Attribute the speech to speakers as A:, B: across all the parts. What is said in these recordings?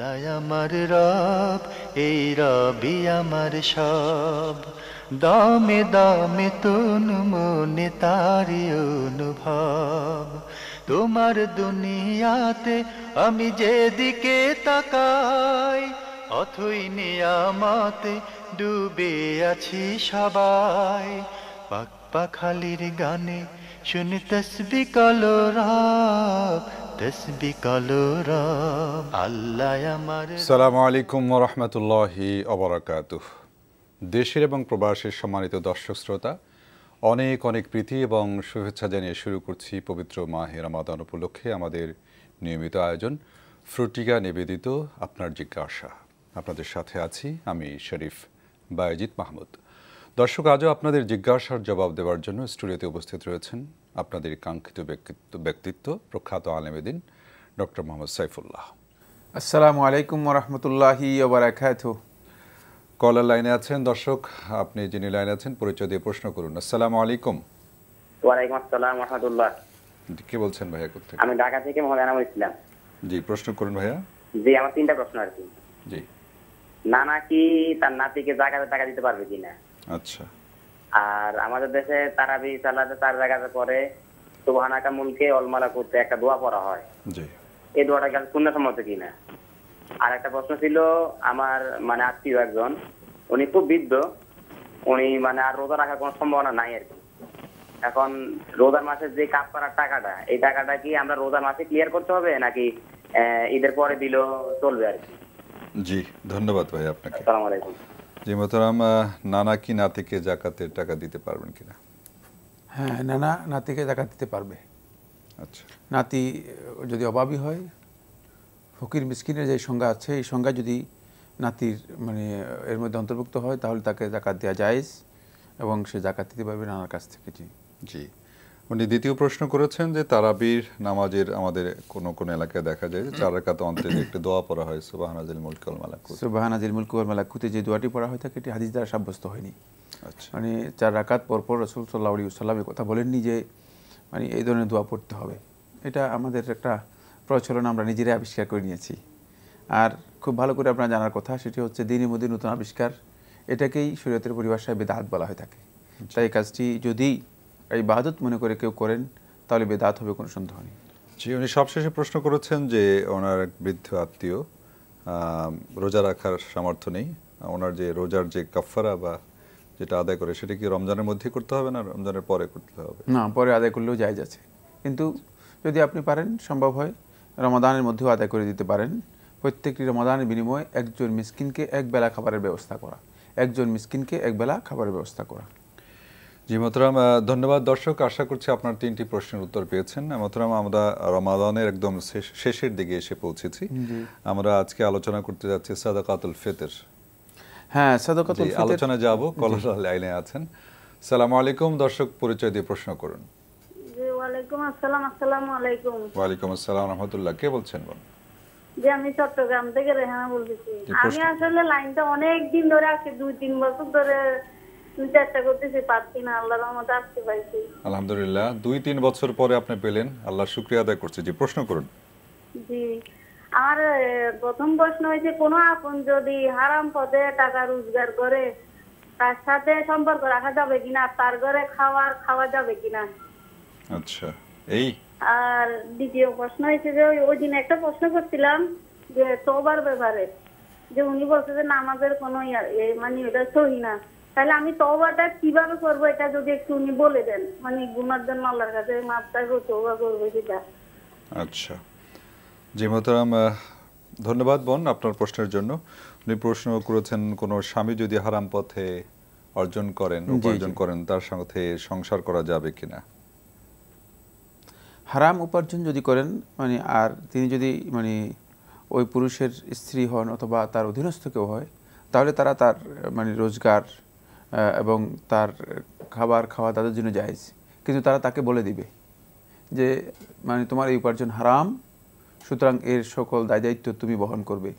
A: আল্লাহ আমার রব, এই রবি আমার সব। দামে দামে তন মনে তারি অনুভব। তোমার দুনিয়াতে আমি যেদিকে তাকাই, অথই নিয়ামতে ডুবে আছি সবাই। পাক পাখালির গানে শুনি তসবি কালো রব, তসবি কালো রব। আল্লাহ আমার।
B: আসসালামু আলাইকুম ওয়া রাহমাতুল্লাহি ওয়া বারাকাতুহু। দেশের এবং প্রবাসের সম্মানিত দর্শক শ্রোতা, অনেক অনেক প্রীতি এবং শুভেচ্ছা জানিয়ে শুরু করছি পবিত্র মাহে রমাদান উপলক্ষে আমাদের নিয়মিত আয়োজন ফ্রুটিকা নিবেদিত আপনার জিজ্ঞাসা। আপনাদের সাথে আছি আমি শরীফ বায়েজিদ মাহমুদ। দর্শক, আজও আপনাদের জিজ্ঞাসার জবাব দেওয়ার জন্য স্টুডিওতে উপস্থিত রয়েছেন আপনাদের কাঙ্ক্ষিত ব্যক্তিত্ব প্রখ্যাত আলেমেদিন ডক্টর মোহাম্মদ সাইফুল্লাহ।
C: আসসালামু আলাইকুম ওয়া রাহমাতুল্লাহি ওয়া বারাকাতুহু।
B: কলার লাইনে আছেন দর্শক, আপনি যিনি লাইনে আছেন পরিচয় দিয়ে প্রশ্ন করুন। আসসালামু আলাইকুম।
D: ওয়ালাইকুম আসসালাম ওয়া রাহমাতুল্লাহ।
B: কে বলছেন ভাইয়া? কোথা থেকে?
D: আমি ঢাকা থেকে মোহাম্মদ আনামুল ইসলাম।
B: জি, প্রশ্ন করুন ভাইয়া।
D: জি, আমার তিনটা প্রশ্ন আর কি।
B: জি।
D: নানা কি তার নাতিকে জাকাতের টাকা দিতে পারবে কিনা?
B: আচ্ছা।
D: আর আমাদের দেশে তারাবি সালাতে 4 রাকাত পরে সুবহানাকা মুলকে ওয়াল মালাকুতে একটা দোয়া পড়া হয়।
B: জি।
D: এই দোয়াটা কি সুন্নাহসম্মত কিনা? আর একটা প্রশ্ন ছিল, আমার মানে আত্মীয় একজন, উনি খুব বৃদ্ধ, উনি মানে আর রোজা রাখার কোনো সম্ভাবনা নাই আর কি। এখন রোজার মাসে যে কাফারার টাকাটা, এই টাকাটা কি আমরা রোজার মাসে ক্লিয়ার করতে হবে নাকি ঈদের পরে দিলেও চলবে আর কি?
B: জি, ধন্যবাদ ভাই আপনাকে।
D: আসসালামু আলাইকুম।
B: জি মোহতারাম, নানা কি নাতিকে জাকাতের টাকা দিতে পারবেন কিনা?
C: হ্যাঁ, নানা নাতিকে জাকাত দিতে পারবে।
B: আচ্ছা।
C: নাতি যদি অভাবী হয়, ফকির মিসকিনের যে সংজ্ঞা আছে, এই সংজ্ঞা যদি নাতির মানে এর মধ্যে অন্তর্ভুক্ত হয় তাহলে তাকে জাকাত দেওয়া জায়েজ এবং সে জাকাত দিতে পারবে নানার কাছ থেকে। জি
B: জি। উনি দ্বিতীয় প্রশ্ন করেছেন যে তারাবির নামাজের আমাদের কোন কোন এলাকায় দেখা যায় যে 4 রাকাত অন্তরে একটি দোয়া পড়া হয়, সুবহানাজিল মুলকি ওয়াল মালাকুত।
C: সুবহানাজিল মুলকি ওয়াল মালাকুতে যে দোয়াটি পড়া হয় থাকে, এটি হাদিস দ্বারা সাব্যস্ত হয়নি।
B: আচ্ছা।
C: মানে 4 রাকাত পর পর রাসূল সাল্লাল্লাহু আলাইহি ওয়াসাল্লাম কথা বলেননি যে মানে এই ধরনের দোয়া পড়তে হবে। এটা আমাদের একটা প্রচলন, আমরা নিজেরাই আবিষ্কার করে নিয়েছি। আর খুব ভালো করে আপনার জানার কথা, সেটি হচ্ছে দিনের মধ্যে নতুন আবিষ্কার, এটাকেই শরীয়তের পরিভাষায় বেদাত বলা হয়ে থাকে। তাই এই কাজটি যদি এই ইবাদত মনে করে কেউ করেন তাহলে বেদাত হবে, কোনো সন্দেহ নেই।
B: জি, উনি সবশেষে প্রশ্ন করেছেন যে ওনার এক বৃদ্ধ আত্মীয় রোজা রাখার সামর্থ্য নেই, ওনার যে রোজার যে কাফারা বা যেটা আদায় করে সেটা কি রমজানের মধ্যে করতে হবে না রমজানের পরে করতে হবে?
C: না, পরে আদায় করলেও জায়েজ আছে, কিন্তু যদি আপনি পারেন, সম্ভব হয়, রমাদানের মধ্যেও আদায় করে দিতে পারেন। প্রত্যেকটি রমাদানের বিনিময়ে একজন মিসকিনকে এক বেলা খাবারের ব্যবস্থা করা, একজন মিসকিনকে এক বেলা খাবারের ব্যবস্থা করা।
B: জি মোহতারাম, ধন্যবাদ। দর্শক, আশা করছি আপনার 3টি প্রশ্নের উত্তর পেয়েছেন। মোহতারাম, আমরা রমাদানের একদম শেষের দিকে এসে পৌঁছেছি। আমরা আজকে আলোচনা করতে যাচ্ছি সাদাকাতুল ফিতর।
C: হ্যাঁ, সাদাকাতুল ফিতর
B: আলোচনা যাব। কলার লাইনে আছেন। আসসালামু আলাইকুম। দর্শক, পরিচয় দিয়ে প্রশ্ন করুন।
E: জি, ওয়ালাইকুম আসসালাম। আসসালামু আলাইকুম।
B: ওয়ালাইকুম আসসালাম রাহমাতুল্লাহ। কে বলছেন? বলুন।
E: জি, আমি চট্টগ্রাম থেকে রেহানা বলতেছি। আমি আসলে লাইনটা অনেক দিন ধরে আছি, 2-3 বছর ধরে চেষ্টা করতেছি, পাচ্ছি না। আল্লাহর রহমতে আজকে পাইছি।
B: আলহামদুলিল্লাহ, 2-3 বছর পরে আপনি পেলেন, আল্লাহর শুকরিয়া আদায় করছি। জি, প্রশ্ন করুন।
E: জি, আমার প্রথম প্রশ্ন হয়েছে, কোনো আপন যদি হারাম পথে টাকা রোজগার করে তার সাথে সম্পর্ক রাখা যাবে কিনা, তার ঘরে খাওয়া যাবে কিনা?
B: আচ্ছা, এই।
E: আর দ্বিতীয় প্রশ্ন হয়েছে যে ওই দিন একটা প্রশ্ন করছিলাম যে তওবার ব্যাপারে, যে উনি বলছে যে নামাজের কোনো মানে এটা সহি না, তাহলে আমি তওবাটা কিভাবে করবো এটা যদি একটু উনি বলে দেন, মানে গুনার জন্য আল্লাহর কাছে মাফ চাইবো, তওবা করবো সেটা।
B: আচ্ছা। জি মোহতারাম, ধন্যবাদ বোন আপনার প্রশ্নের জন্য। উনি প্রশ্ন করেছেন কোনো স্বামী যদি হারাম পথে উপার্জন করেন তার সাথে সংসার করা যাবে কিনা।
C: হারাম উপার্জন যদি করেন মানে, আর তিনি যদি মানে ওই পুরুষের স্ত্রী হন অথবা তার অধীনস্থ কেউ হয়, তাহলে তারা তার মানে রোজগার এবং তার খাবার খাওয়া তাদের জন্য জায়েজ, কিন্তু তারা তাকে বলে দিবে যে মানে তোমার এই উপার্জন হারাম, সুতরাং এর সকল দায় দায়িত্ব তুমি বহন করবে।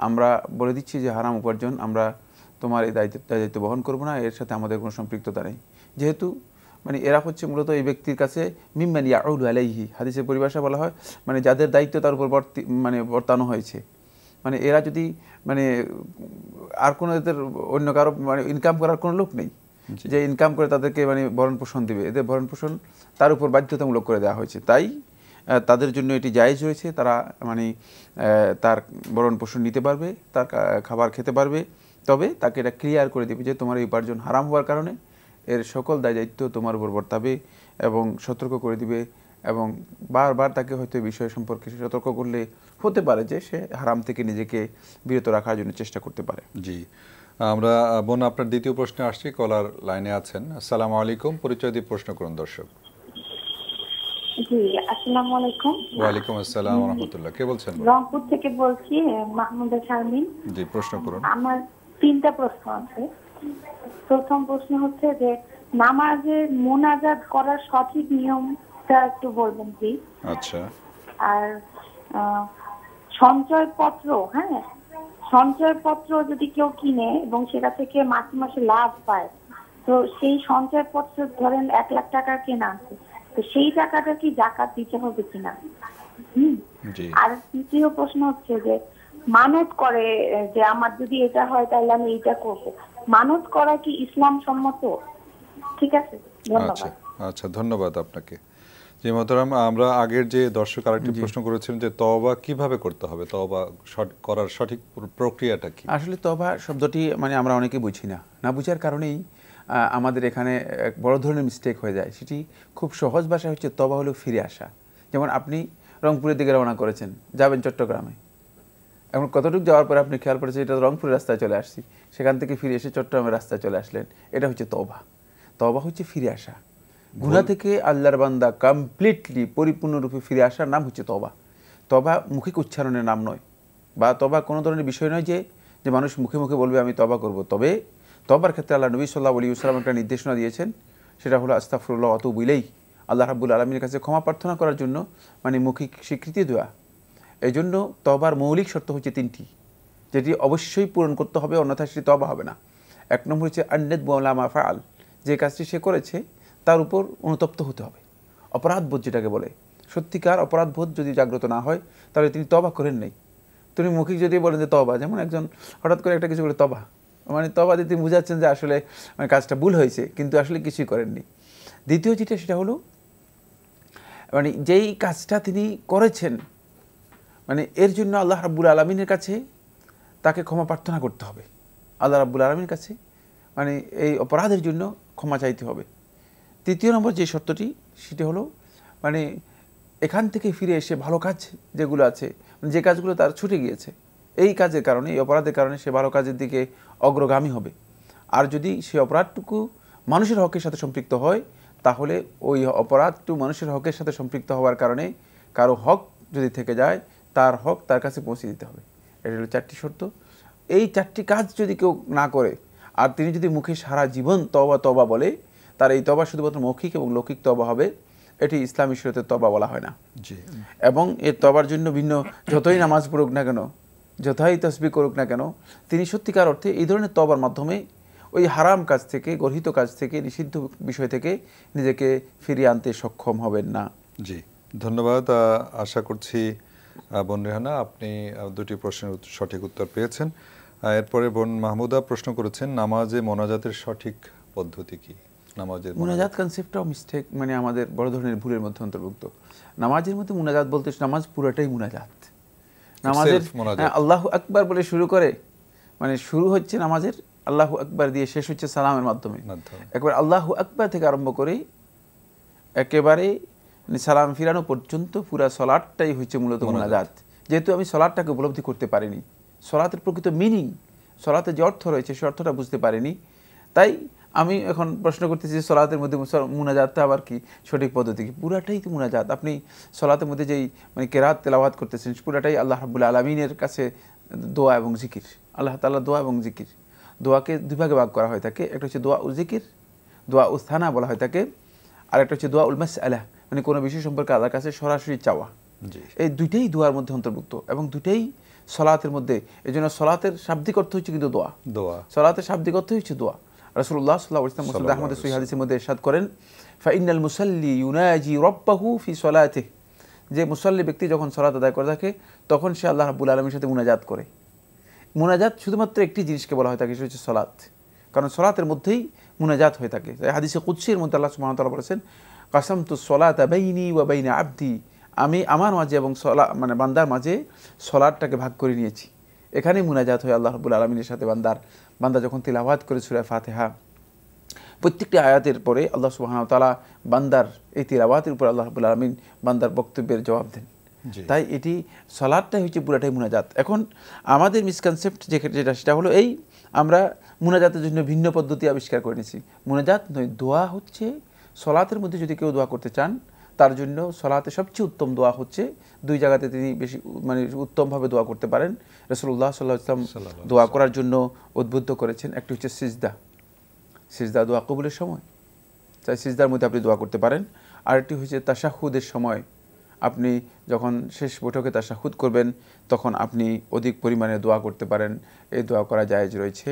C: আমরা বলে দিচ্ছি যে হারাম উপার্জন, আমরা তোমার এই দায়িত্ব বহন করবো না, এর সাথে আমাদের কোনো সম্পৃক্ততা নেই। যেহেতু মানে এরা হচ্ছে মূলত এই ব্যক্তির কাছে মিম্মান ইয়াউলু আলাইহি, হাদিসের পরিভাষা বলা হয় মানে যাদের দায়িত্ব তার উপর বর্তানো হয়েছে, মানে এরা যদি মানে আর কোনো এদের অন্য কারো মানে ইনকাম করার কোনো লোক নেই যে ইনকাম করে তাদেরকে মানে ভরণ পোষণ দিবে, এদের ভরণ পোষণ তার উপর বাধ্যতামূলক করে দেওয়া হয়েছে। তাই তাদের জন্য এটি জায়েজ রয়েছে, তারা মানে তার ভরণ পোষণ নিতে পারবে, তার খাবার খেতে পারবে, তবে তাকে এটা ক্লিয়ার করে দিবে যে তোমার এই উপার্জন হারাম হওয়ার কারণে এর সকল দায় দায়িত্ব তোমার উপর বর্তাবে এবং সতর্ক করে দিবে এবং বারবার তাকে হয়তো এই বিষয় সম্পর্কে সতর্ক করলে হতে পারে যে সে হারাম থেকে নিজেকে বিরত রাখার জন্য চেষ্টা করতে পারে।
B: জি, আমরা বোন আপনার দ্বিতীয় প্রশ্নে আসছি, কলার লাইনে আছেন। আসসালামু আলাইকুম, পরিচয় দিয়ে প্রশ্ন করুন দর্শক।
F: জি, আসসালামু আলাইকুম।
B: ওয়ালাইকুম আসসালাম ওয়া রাহমাতুল্লাহ। কে বলছেন?
F: রংপুর থেকে বলছি, মাহমুদা শারমিন।
B: জি, প্রশ্ন করুন।
F: আমার 3টা প্রশ্ন আছে। প্রথম প্রশ্ন হচ্ছে যে নামাজের মুনাজাত করার সঠিক নিয়মটা একটু বলবেন প্লিজ।
B: আচ্ছা।
F: আর সঞ্চয়পত্র, হ্যাঁ, সঞ্চয়পত্র যদি কেউ কিনে এবং সেটা থেকে মাসে মাসে লাভ পায়, তো সেই সঞ্চয়পত্র ধরেন 1 লাখ টাকা কেনা আছে, তো সেই টাকাটা কি যাকাত দিতে হবে কিনা? আর তৃতীয় প্রশ্ন হচ্ছে যে মানত করে যে আমার যদি এটা হয় তাহলে আমি এইটা করব, মানত করা কি ইসলাম সম্মত? ঠিক আছে, ধন্যবাদ।
B: আচ্ছা, ধন্যবাদ আপনাকে। জি মোহতারাম, আমরা আগের যে দর্শক আরেকটি প্রশ্ন করেছিলেন যে তওবা কিভাবে করতে হবে, তওবা করার সঠিক প্রক্রিয়াটা কি?
C: আসলে তওবা শব্দটি মানে আমরা অনেকে বুঝি না বুঝার কারণেই আমাদের এখানে এক বড় ধরনের মিস্টেক হয়ে যায়। সেটি খুব সহজ ভাষায় হচ্ছে তওবা হলো ফিরে আসা। যেমন আপনি রংপুরের দিকে রওনা করেছেন, যাবেন চট্টগ্রামে, এখন কতটুকু যাওয়ার পরে আপনি খেয়াল করেছেন এটা রংপুরের রাস্তায় চলে আসছি, সেখান থেকে ফিরে এসে চট্টগ্রামের রাস্তায় চলে আসলেন, এটা হচ্ছে তওবা। তওবা হচ্ছে ফিরে আসা, গুনাহ থেকে আল্লাহর বান্দা কমপ্লিটলি পরিপূর্ণরূপে ফিরে আসার নাম হচ্ছে তওবা। তওবা মুখিক উচ্চারণের নাম নয়, বা তওবা কোনো ধরনের বিষয় নয় যে মানুষ মুখে মুখে বলবে আমি তওবা করব। তবে তওবার ক্ষেত্রে আল্লাহ নবী সাল্লাল্লাহু আলাইহি ওয়াসাল্লাম একটা নির্দেশনা দিয়েছেন, সেটা হলো আস্তাগফিরুল্লাহ ওয়া আতুবু ইলাইহি, আল্লাহ রাব্বুল আলামিনের কাছে ক্ষমা প্রার্থনা করার জন্য মানে মৌখিক স্বীকৃতি দেওয়া। এই জন্য তওবার মৌলিক শর্ত হচ্ছে 3টি, যেটি অবশ্যই পূরণ করতে হবে, অন্যথায় সেটি তওবা হবে না। 1 নম্বর হচ্ছে আন-নাদমু আলা মা ফাআল, যে কাজটি সে করেছে তার উপর অনুতপ্ত হতে হবে। অপরাধবোধ যেটাকে বলে, সত্যিকার অপরাধবোধ যদি জাগ্রত না হয় তাহলে তিনি তওবা করেন নাই। তিনি মৌখিক যদি বলেন যে তওবা, যেমন একজন হঠাৎ করে একটা কিছু বলে তওবা, মানে তওবা দিয়ে তিনি বুঝাচ্ছেন যে আসলে মানে কাজটা ভুল হয়েছে, কিন্তু আসলে কিছুই করেননি। দ্বিতীয় যেটা সেটা হলো মানে যেই কাজটা তিনি করেছেন মানে এর জন্য আল্লাহ রাব্বুল আলামিনের কাছে তাকে ক্ষমা প্রার্থনা করতে হবে, আল্লাহ রাব্বুল আলামিনের কাছে মানে এই অপরাধের জন্য ক্ষমা চাইতে হবে। তৃতীয় নম্বর যে শর্তটি সেটি হলো মানে এখান থেকে ফিরে এসে ভালো কাজ যেগুলো আছে, যে কাজগুলো তার ছুটে গিয়েছে, এই কাজের কারণে, এই অপরাধের কারণে সে ভালো কাজের দিকে অগ্রগামী হবে। আর যদি সে অপরাধটুকু মানুষের হকের সাথে সম্পৃক্ত হয়, তাহলে ওই অপরাধটু মানুষের হকের সাথে সম্পৃক্ত হওয়ার কারণে কারো হক যদি থেকে যায়, তার হক তার কাছে পৌঁছে দিতে হবে। এটা হলো 4টি শর্ত। এই 4টি কাজ যদি কেউ না করে আর তিনি যদি মুখে সারা জীবন তওবা তওবা বলে, তার এই তওবা শুধুমাত্র মৌখিক এবং লৌকিক তওবা হবে, এটি ইসলামী শরীয়তে তওবা বলা হয় না। এবং এর তওবার জন্য ভিন্ন যতই নামাজ পড়ুক না কেন, যতই তাসবিহ করুক না কেন, তিনি সত্যিকার অর্থে এই ধরনের তওবার মাধ্যমে ওই হারাম কাজ থেকে, গর্হিত কাজ থেকে, নিষিদ্ধ বিষয় থেকে নিজেকে ফিরিয়ে আনতে সক্ষম হবেন না।
B: জি, ধন্যবাদ। আশা করছি বোন রেহানা আপনি 2টি প্রশ্নের সঠিক উত্তর পেয়েছেন। এরপরে বোন মাহমুদা প্রশ্ন করেছেন নামাজে মোনাজাতের সঠিক পদ্ধতি কি? নামাজের
C: মুনাজাত কনসেপ্টটাও মিস্টেক, মানে আমাদের বড় ধরনের ভুলের মধ্যে অন্তর্ভুক্ত। নামাজের মধ্যে মুনাজাত বলতে নামাজ পুরোটাই মুনাজাত। নামাজের আল্লাহু আকবার বলে শুরু করে, মানে শুরু হচ্ছে নামাজের আল্লাহু আকবার দিয়ে, শেষ হচ্ছে সালামের মাধ্যমে। একবার আল্লাহু আকবার থেকে আরম্ভ করে একেবারে সালাম ফিরানো পর্যন্ত পুরা সলাটটাই হচ্ছে মূলত মুনাজাত। যেহেতু আমি সলাটটাকে উপলব্ধি করতে পারিনি, সলাতের প্রকৃত মিনিং, সলাতে যে অর্থ রয়েছে সে অর্থটা বুঝতে পারিনি, তাই আমি এখন প্রশ্ন করতেছি সলাতের মধ্যে মুনাজাতটা আবার কি, সঠিক পদ্ধতি কি? পুরাটাই তো মুনাজাত। আপনি সলাতের মধ্যে যেই মানে কেরাত তেলাওয়াত করতেছেন পুরাটাই আল্লাহ রাব্বুল আলামিনের কাছে দোয়া এবং জিকির, আল্লাহ তাআলা দোয়া এবং জিকির। দোয়াকে 2 ভাগে ভাগ করা হয় থাকে, একটা হচ্ছে দোয়া উল জিকির, দোয়া উস্তানা বলা হয় থাকে, আর একটা হচ্ছে দোয়া উল মাসআলা, মানে কোনো বিষয় সম্পর্কে আল্লাহর কাছে সরাসরি চাওয়া। এই 2টাই দোয়ার মধ্যে অন্তর্ভুক্ত এবং 2টাই সলাতের মধ্যে। এই জন্য সলাতের শাব্দিক অর্থ হচ্ছে কিন্তু দোয়া, সলাতের শাব্দিক অর্থ হচ্ছে দোয়া। রাসূলুল্লাহ সাল্লাল্লাহু আলাইহি ওয়াসাল্লাম মুসনাদ আহমদের সহিহ হাদিসের মধ্যে ইরশাদ করেন, ফাইনাল মুসাল্লি ইউনাজি রাব্বাহু ফি সলাতিহি, যে মুসল্লি ব্যক্তি যখন সালাত আদায় করে থাকে তখন সে আল্লাহ রাব্বুল আলামিনের সাথে মুনাজাত করে। মুনাজাত শুধুমাত্র একটি জিনিসকে বলা হয় থাকে, সেটা হচ্ছে সালাত, কারণ সালাতের মধ্যেই মুনাজাত হয়ে থাকে। তাই হাদিসে কুদসির মধ্যে আল্লাহ সুবহানাহু ওয়া তাআলা বলেছেন, কাসামতু সলাতা বাইনি ওয়া বাইনা আবদি, আমি আমার মাঝে এবং মানে বান্দার মাঝে সলাতটাকে ভাগ করে নিয়েছি। এখানেই মুনাজাত হয় আল্লাহ রাব্বুল আলামিনের সাথে বান্দা যখন তিলাওয়াত করে সূরা ফাতিহা, প্রত্যেকটি আয়াতের পরে আল্লাহ সুবহানাহু ওয়া তাআলা বান্দার এই তিলাওয়াতের উপর আল্লাহ রাব্বুল আলামিন বান্দার বক্তব্যের জবাব দেন। তাই এটি সালাতটাই হচ্ছে পুরাটাই মুনাজাত। এখন আমাদের মিসকনসেপ্ট যেটা সেটা হলো এই, আমরা মুনাজাতের জন্য ভিন্ন পদ্ধতি আবিষ্কার করে নিয়েছি। মুনাজাত নয়, দোয়া হচ্ছে সলাতের মধ্যে যদি কেউ দোয়া করতে চান তার জন্য সলাতে সবচেয়ে উত্তম দোয়া হচ্ছে দুই জায়গাতে তিনি বেশি মানে উত্তমভাবে দোয়া করতে পারেন। রাসূলুল্লাহ সাল্লাল্লাহু আলাইহি ওয়াসাল্লাম দোয়া করার জন্য উদ্বুদ্ধ করেছেন। একটি হচ্ছে সিজদা দোয়া কবুলের সময়, তাই সিজদার মধ্যে আপনি দোয়া করতে পারেন। আরেকটি হচ্ছে তাশাহুদের সময়, আপনি যখন শেষ বৈঠকে তাশাহুদ করবেন তখন আপনি অধিক পরিমাণে দোয়া করতে পারেন, এই দোয়া করা জায়েজ রয়েছে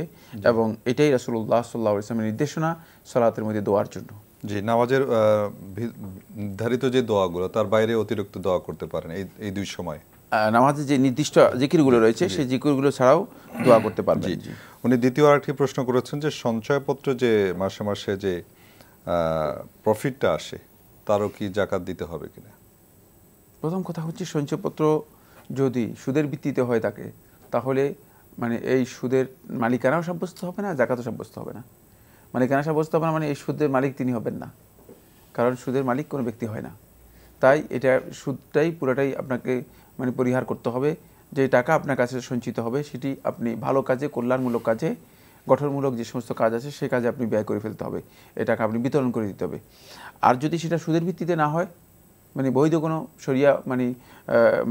C: এবং এটাই রাসূলুল্লাহ সাল্লাল্লাহু আলাইহি ওয়াসাল্লামের নির্দেশনা সালাতের মধ্যে দোয়ার জন্য।
B: জি, নামাজের নির্ধারিত যে দোয়াগুলো তার বাইরে অতিরিক্ত দোয়া করতে পারেন এই দুই সময়।
C: নামাজে যে নির্দিষ্ট জিকিরগুলো রয়েছে সেই জিকিরগুলো ছাড়াও দোয়া করতে পারবেন।
B: জি, উনি দ্বিতীয় আরেকটি প্রশ্ন করেছেন যে সঞ্চয়পত্র যে মাসে মাসে যে প্রফিটটা আসে তারও কি যাকাত দিতে হবে কিনা?
C: প্রথম কথা হচ্ছে সঞ্চয়পত্র যদি সুদের ভিত্তিতে হয়ে থাকে তাহলে মানে এই সুদের মালিকানাও সাব্যস্ত হবে না, যাকাতও সাব্যস্ত হবে না। মালিকানা সাব্যস্ত হবে না মানে এই সুদের মালিক তিনি হবেন না, কারণ সুদের মালিক কোনো ব্যক্তি হয় না। তাই এটা সুদটাই পুরোটাই আপনাকে মানে পরিহার করতে হবে। যে টাকা আপনার কাছে সঞ্চিত হবে সেটি আপনি ভালো কাজে, কল্যাণমূলক কাজে, গঠনমূলক যে সমস্ত কাজ আছে সেই কাজে আপনি ব্যয় করে ফেলতে হবে, এই টাকা আপনি বিতরণ করে দিতে হবে। আর যদি সেটা সুদের ভিত্তিতে না হয়, মানে বৈধ কোনো শরিয়া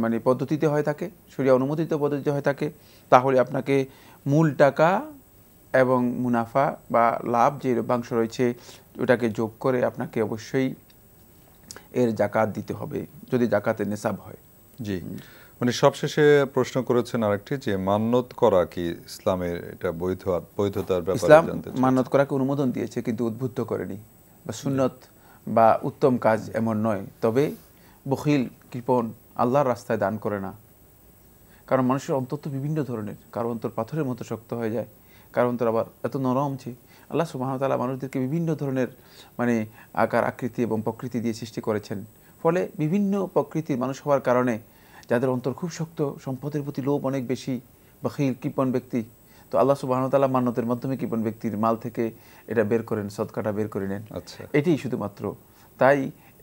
C: মানে পদ্ধতিতে হয়ে থাকে, শরিয়া অনুমোদিত পদ্ধতিতে হয়ে থাকে, তাহলে আপনাকে মূল টাকা এবং মুনাফা বা লাভ যে লভ্যাংশ রয়েছে ওটাকে যোগ করে আপনাকে অবশ্যই এর যাকাত দিতে হবে যদি যাকাতের নেশাব হয়।
B: জি, মানে সবশেষে প্রশ্ন করেছেন আরেকটি যে মান্যত করা কি ইসলামের এটা বৈধতার ব্যাপারে
C: ইসলাম
B: জানতে চাই।
C: মান্যত করাকে অনুমোদন দিয়েছে কিন্তু উদ্বুদ্ধ করেনি, বা সুন্নত বা উত্তম কাজ এমন নয়। তবে বখিল কৃপণ আল্লাহর রাস্তায় দান করে না, কারণ মানুষের অন্তর তো বিভিন্ন ধরনের, কারো অন্তর পাথরের মতো শক্ত হয়ে যায়, কারো অন্তর আবার এত নরম যে আল্লাহ সুবহানাহু ওয়া তাআলা মানুষদেরকে বিভিন্ন ধরনের মানে আকার আকৃতি এবং প্রকৃতি দিয়ে সৃষ্টি করেছেন। ফলে বিভিন্ন প্রকৃতির মানুষ হওয়ার কারণে যাদের অন্তর খুব শক্ত, সম্পদের প্রতি লোভ অনেক বেশি, বখিল কৃপণ ব্যক্তি, তো আল্লাহ সুবহানাহু ওয়া তাআলা মান্যতের মাধ্যমে কৃপণ ব্যক্তির মাল থেকে এটা বের করেন, সদকাটা বের করে নেন।
B: আচ্ছা,
C: এটাই শুধুমাত্র, তাই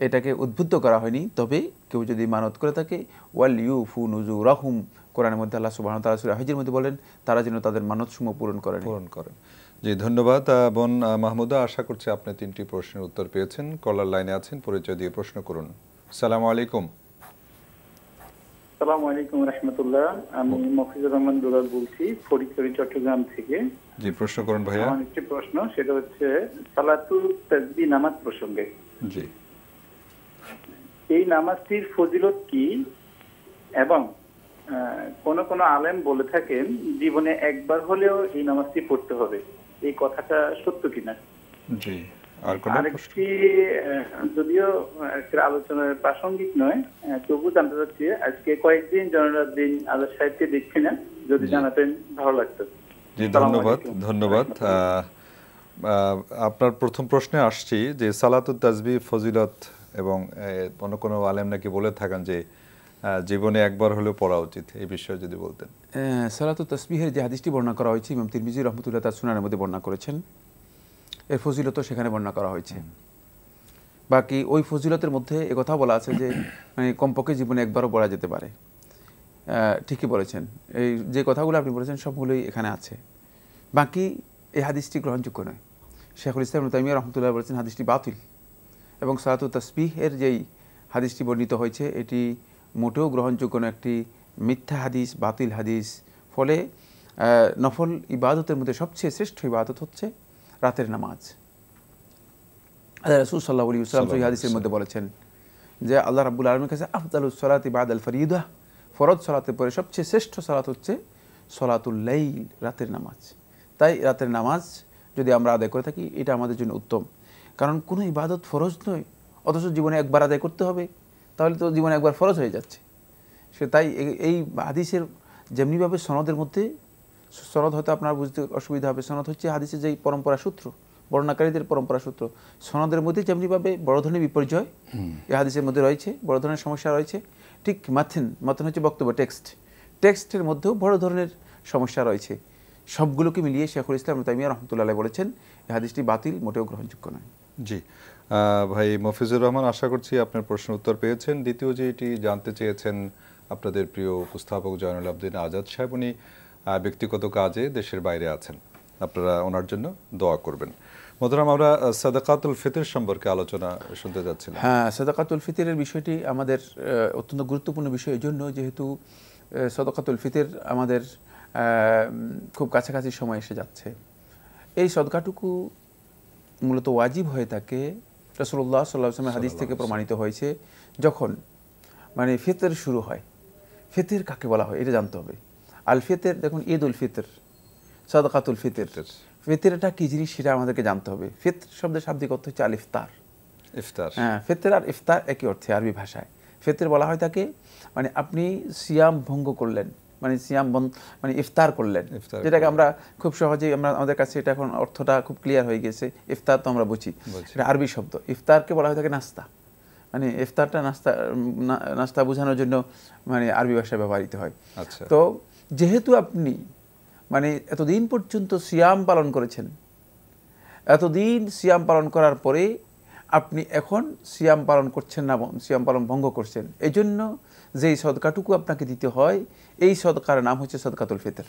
C: এটাকে উদ্বুদ্ধ করা হয়নি। তবে কেউ যদি মানত করে থাকে ওয়াল ইউফু নুজুরাহুম, কোরআনের মধ্যে আল্লাহ সুবহানাহু ওয়া তাআলা সূরা হজের মধ্যে বলেন তারা যেন তাদের মানতসমূহ পূরণ করেন।
B: জি, ধন্যবাদ বোন মাহমুদা। আশা করছি আপনি 3টি প্রশ্নের উত্তর পেয়েছেন। কলার লাইনে আছেন, পরিচয় দিয়ে প্রশ্ন করুন। আসসালামু আলাইকুম।
G: আসসালামু আলাইকুম রাহমাতুল্লাহ। আমি মফিজুর রহমান দুলাল বলছি ফরিদপুর চট্টগ্রাম থেকে।
B: জি, প্রশ্ন করুন ভাইয়া।
G: আমার একটি প্রশ্ন, সেটা হচ্ছে সালাতুল তাসবিহ নামাজ প্রসঙ্গে।
B: জি,
G: এই নামাজটির ফজিলত কি এবং কোন কোন আলেম বলে থাকেন জীবনে একবার হলেও এই নামাজটি পড়তে হবে, এই কথাটা সত্য কিনা?
B: জি, আর কোন
G: আরেকটি যদিও আলোচনার প্রাসঙ্গিক নয়, তবু জানতে চাচ্ছি আজকে কয়েকদিন জনরাত দিন আল্লাহ সাহেবকে দেখছি না, যদি জানাতেন ভালো লাগতো।
B: জি, ধন্যবাদ। আপনার প্রথম প্রশ্নে আসছি যে সালাতুত তাসবিহ ফজিলত এবং কোনো আলেম নাকি বলে থাকেন যে জীবনে একবার হলেও পড়া উচিত, এই বিষয়ে যদি বলতেন।
C: সালাতুত তাসবিহের যে হাদিসটি বর্ণনা করা হয়েছে ইমাম তিরমিজি রাহমাতুল্লাহ তাআলা সুনানের মধ্যে বর্ণনা করেছেন, এর ফজিলত সেখানে বর্ণনা করা হয়েছে। বাকি ওই ফজিলতের মধ্যে একথা বলা আছে যে মানে কমপক্ষে জীবনে একবারও পড়া যেতে পারে। ঠিকই বলেছেন, এই যে কথাগুলো আপনি বলেছেন সবগুলোই এখানে আছে। বাকি এই হাদিসটি গ্রহণযোগ্য নয়। শেখুল ইসলাম ইবনে তাইমিয়া রাহমাতুল্লাহ বলেছেন হাদিসটি বাতিল, এবং সালাতুত তাসবিহের যেই হাদিসটি বর্ণিত হয়েছে এটি মোটেও গ্রহণযোগ্য নয়, একটি মিথ্যা হাদিস, বাতিল হাদিস। ফলে নফল ইবাদতের মধ্যে সবচেয়ে শ্রেষ্ঠ ইবাদত হচ্ছে রাতের নামাজ। রাসূল সাল্লাল্লাহু আলাইহি ওয়াসাল্লাম সেই হাদিসের মধ্যে বলেছেন যে আল্লাহ রাব্বুল আলামিনের কাছে আফদালুস সালাতি বাদাল ফরিদা, ফরজ সালাতের পরে সবচেয়ে শ্রেষ্ঠ সালাত হচ্ছে সলাতুল লাইল, রাতের নামাজ। তাই রাতের নামাজ যদি আমরা আদায় করে থাকি এটা আমাদের জন্য উত্তম, কারণ কোনো ইবাদত ফরজ নয় অথচ জীবনে একবার আদায় করতে হবে, তাহলে তো জীবনে একবার ফরজ হয়ে যাচ্ছে। সে তাই এই হাদিসের যেমনিভাবে সনদের মধ্যে, সনদ হয়তো আপনার বুঝতে অসুবিধা হবে, সনদ হচ্ছে হাদিসের যেই পরম্পরা সূত্র, বর্ণনাকারীদের পরম্পরা সূত্র, সনদের মধ্যে যেমনিভাবে বড় ধরনের বিপর্যয় এই হাদিসের মধ্যে রয়েছে, বড় ধরনের সমস্যা রয়েছে, ঠিক মাথন হচ্ছে বক্তব্য, টেক্সটের মধ্যেও বড় ধরনের সমস্যা রয়েছে। সবগুলোকে মিলিয়ে শেখুল ইসলাম ইবনে তাইমিয়া রাহমাতুল্লাহ আলাইহি বলেছেন এই হাদিসটি বাতিল, মোটেও গ্রহণযোগ্য নয়।
B: জি, ভাই মফিজুর রহমান, আশা করছি আপনার প্রশ্নের উত্তর পেয়েছেন। দ্বিতীয় যে এটি জানতে চেয়েছেন আপনাদের প্রিয় উপস্থাপক জয়নুল আবদিন আজাদ সাহেব, উনি ব্যক্তিগত কাজে দেশের বাইরে আছেন, আপনারা ওনার জন্য দোয়া করবেন। মোহতারাম, আমরা সাদাকাতুল ফিতর সম্পর্কে আলোচনা শুনতে যাচ্ছিলাম।
C: হ্যাঁ, সাদাকাতুল ফিতরের বিষয়টি আমাদের অত্যন্ত গুরুত্বপূর্ণ বিষয়, এই জন্য যেহেতু সাদাকাতুল ফিতর আমাদের খুব কাছাকাছি সময় এসে যাচ্ছে। এই সদকাটুকু মূলত ওয়াজিব হয়ে থাকে, রাসূলুল্লাহ সাল্লাল্লাহু আলাইহি ওয়াসাল্লামের হাদিস থেকে প্রমাণিত হয়েছে, যখন মানে ফিতর শুরু হয়। ফিতর কাকে বলা হয় এটা জানতে হবে। আল ফিতর, দেখুন ঈদ উল ফিতর, সাদাকাতুল ফিতর, ফিতরটা কি জিনিস সেটা আমাদেরকে জানতে হবে। ফিতর শব্দের শাব্দিক অর্থ হচ্ছে আল ইফতার। হ্যাঁ, ফিতর আর ইফতার একই অর্থে আরবি ভাষায়। ফিতর বলা হয় তাকে মানে আপনি সিয়াম ভঙ্গ করলেন, মানে সিয়াম মানে ইফতার করলেন, যেটাকে আমরা খুব সহজেই আমাদের কাছে এটা এখন অর্থটা খুব ক্লিয়ার হয়ে গেছে। ইফতার তো আমরা বুঝি, এটা আরবি শব্দ। ইফতারকে বলা হয় থাকে নাস্তা, মানে ইফতারটা নাস্তা বোঝানোর জন্য মানে আরবি ভাষায় ব্যবহৃত হয়। তো যেহেতু আপনি মানে এতদিন পর্যন্ত সিয়াম পালন করেছেন, এতদিন সিয়াম পালন করার পরে আপনি এখন সিয়াম পালন করছেন না, সিয়াম পালন ভঙ্গ করছেন, এই জন্য যেই সদকাটুকু আপনাকে দিতে হয় এই সদকার নাম হচ্ছে সদকাতুল ফিতর।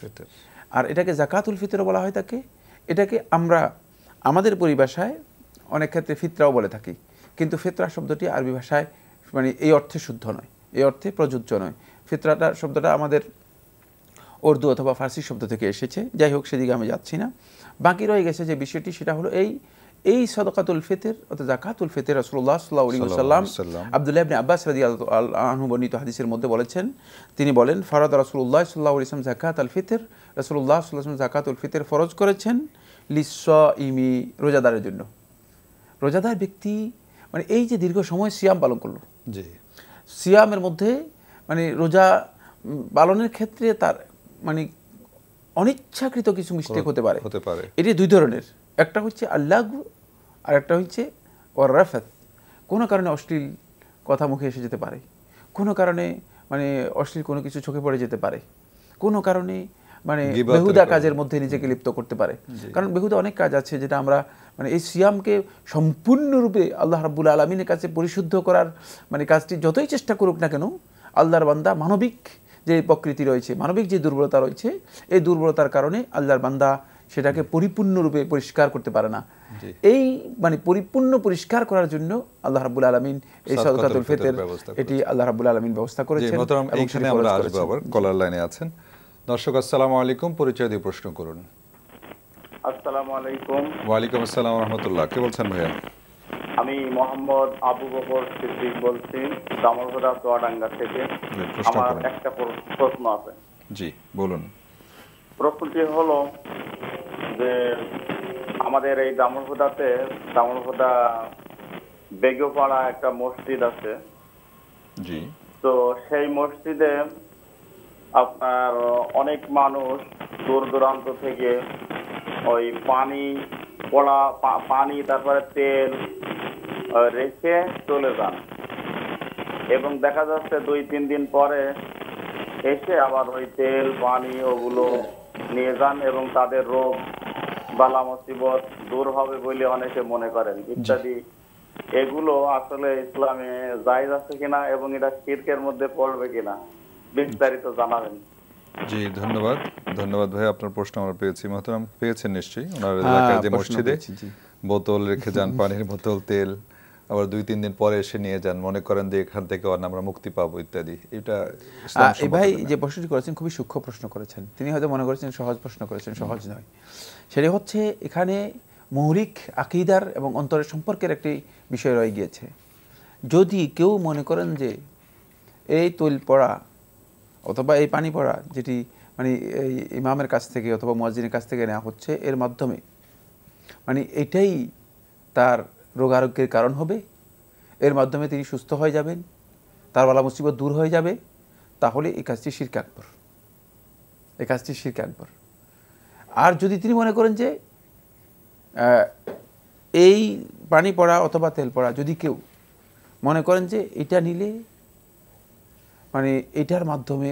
C: আর এটাকে যাকাতুল ফিতর বলা হয় থাকে। এটাকে আমরা আমাদের পরিভাষায় অনেক ক্ষেত্রে ফিতরাও বলে থাকি, কিন্তু ফিতরা শব্দটি আরবি ভাষায় মানে এই অর্থে শুদ্ধ নয়, এই অর্থে প্রযোজ্য নয়। ফিতরাটা শব্দটা আমাদের উর্দু অথবা ফার্সি শব্দ থেকে এসেছে, যাই হোক সেদিকে আমি যাচ্ছি না। বাকি রয়ে গেছে যে বিষয়টি, সেটা হলো এই সাদাকাতুল ফিতর অর্থাৎ যাকাতুল ফিতর রাসূলুল্লাহ সাল্লাল্লাহু আলাইহি ওয়াসাল্লাম আব্দুল্লাহ ইবনে আব্বাস রাদিয়াল্লাহু আনহু বর্ণিত হাদিসের মধ্যে বলেছেন, তিনি বলেন, ফারাদ রাসূলুল্লাহ সাল্লাল্লাহু আলাইহি ওয়াসাল্লাম যাকাতুল ফিতর, রাসূলুল্লাহ সাল্লাল্লাহু আলাইহি ওয়াসাল্লাম যাকাতুল ফিতর ফরজ করেছেন লিস-সাইমি, রোজাদারের জন্য। রোজাদার ব্যক্তি মানে এই যে দীর্ঘ সময় সিয়াম পালন করলো,
B: জি,
C: সিয়ামের মধ্যে মানে রোজা পালনের ক্ষেত্রে তার মানে অনিচ্ছাকৃত কিছু মিস্টেক হতে পারে। এটি দুই ধরনের, একটা হচ্ছে আল্লাগু আর একটা হচ্ছে ওয়ারাফাত। কোনো কারণে অশ্লীল কথা মুখে এসে যেতে পারে, কোনো কারণে মানে অশ্লীল কোনো কিছু চোখে পড়ে যেতে পারে, কোনো কারণে মানে বেহুদা কাজের মধ্যে নিজেকে লিপ্ত করতে পারে। কারণ বেহুদা অনেক কাজ আছে যেটা আমরা মানে এই সিয়ামকে সম্পূর্ণরূপে আল্লাহ রাব্বুল আলামিনের কাছে পরিশুদ্ধ করার মানে কাজটি যতই চেষ্টা করুক না কেন, আল্লাহর বান্দা মানবিক যে প্রকৃতি রয়েছে, মানবিক যে দুর্বলতা রয়েছে, এই দুর্বলতার কারণে আল্লাহর বান্দা সেটাকে পরিপূর্ণরূপে পরিষ্কার করতে পারে না। এই মানে পরিপূর্ণ পরিষ্কার করার জন্য আল্লাহ রাব্বুল আলামিন এই সাদাকাতুল ফিতর এটি আল্লাহ রাব্বুল আলামিন ব্যবস্থা করেছেন।
B: এখানে আমরা আসবো আবার, কলার লাইনে আছেন দর্শক। আসসালামু আলাইকুম, পরিচয় দিয়ে প্রশ্ন করুন।
H: আসসালামু আলাইকুম।
B: ওয়ালাইকুম আসসালাম ওয়া রাহমাতুল্লাহ। কে বলছেন ভাইয়া?
H: আমি মোহাম্মদ আবু বকর সিদ্দিক বলছি, দামোদরা চুয়াডাঙ্গা থেকে। আমার একটা প্রশ্ন আছে।
B: জি বলুন।
H: প্রশ্নটি হলো যে আমাদের এই দামোদরা বেগপাড়া একটা মসজিদ আছে।
B: জি।
H: তো সেই মসজিদে আপনার অনেক মানুষ দূর দূরান্ত থেকে ওই পানি তারপরে তেল রেখে চলে যান, এবং দেখা যাচ্ছে 2-3 দিন পরে এসে আবার ওই তেল পানি ওগুলো নিয়ে যান, এবং তাদের রোগ বালা মুসিবত দূর হবে বলে অনেকে মনে করেন ইত্যাদি। এগুলো আসলে ইসলামে জায়েজ আছে কিনা এবং এটা শিরকের মধ্যে পড়বে কিনা বিস্তারিত জানাবেন।
B: জি ধন্যবাদ ভাই, আপনার প্রশ্ন আমরা পেয়েছি। মহতারাম পেয়েছেন নিশ্চয়ই। ওনার এলাকায় যে মসজিদে বোতল রেখে যান, পানির বোতল, তেল, আবার 2-3 দিন পরে এসে নিয়ে যান, মনে করেন যে এখান থেকে আমরা মুক্তি পাবো ইত্যাদি। এটা
C: এই ভাই যে প্রশ্নটি করেছেন খুবই সূক্ষ্ম প্রশ্ন করেছেন। তিনি হয়তো মনে করেছেন সহজ প্রশ্ন করেছেন, সহজ নয়। সেটা হচ্ছে এখানে মৌলিক আকীদার এবং অন্তরের সম্পর্কের একটি বিষয় রয়ে গিয়েছে। যদি কেউ মনে করেন যে এই তৈল পড়া অথবা এই পানি পড়া যেটি মানে এই ইমামের কাছ থেকে অথবা মুয়াজ্জিনের কাছ থেকে নেওয়া হচ্ছে, এর মাধ্যমে মানে এটাই তার রোগ আরোগ্যের কারণ হবে, এর মাধ্যমে তিনি সুস্থ হয়ে যাবেন, তার বালা মুসিবত দূর হয়ে যাবে, তাহলে এই কাজটি শিরক আকবর, এই কাজটি শিরক আকবর। আর যদি তিনি মনে করেন যে এই পানি পড়া অথবা তেল পড়া যদি কেউ মনে করেন যে এটা নিলে মানে এটার মাধ্যমে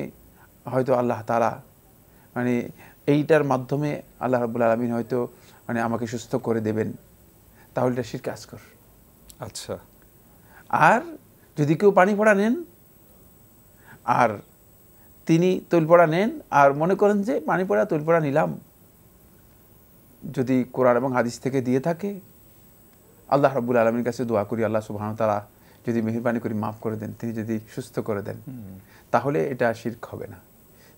C: হয়তো আল্লাহ তাআলা মানে এইটার মাধ্যমে আল্লাহ রাব্বুল আলামিন হয়তো মানে আমাকে সুস্থ করে দেবেন, তাহলে এটা শিরক আসগর।
B: আচ্ছা।
C: আর যদি কেউ পানি পড়া নেন আর তিনি তৈল পড়া নেন আর মনে করেন যে পানি পড়া তৈল পড়া নিলাম যদি কোরআন এবং হাদিস থেকে দিয়ে থাকে, আল্লাহ রাব্বুল আলামিনের কাছে দোয়া করি আল্লাহ সুবহানাহু ওয়া তাআলা যদি মেহেরবানি করে মাফ করে দেন, তিনি যদি সুস্থ করে দেন, তাহলে এটা শিরক হবে না।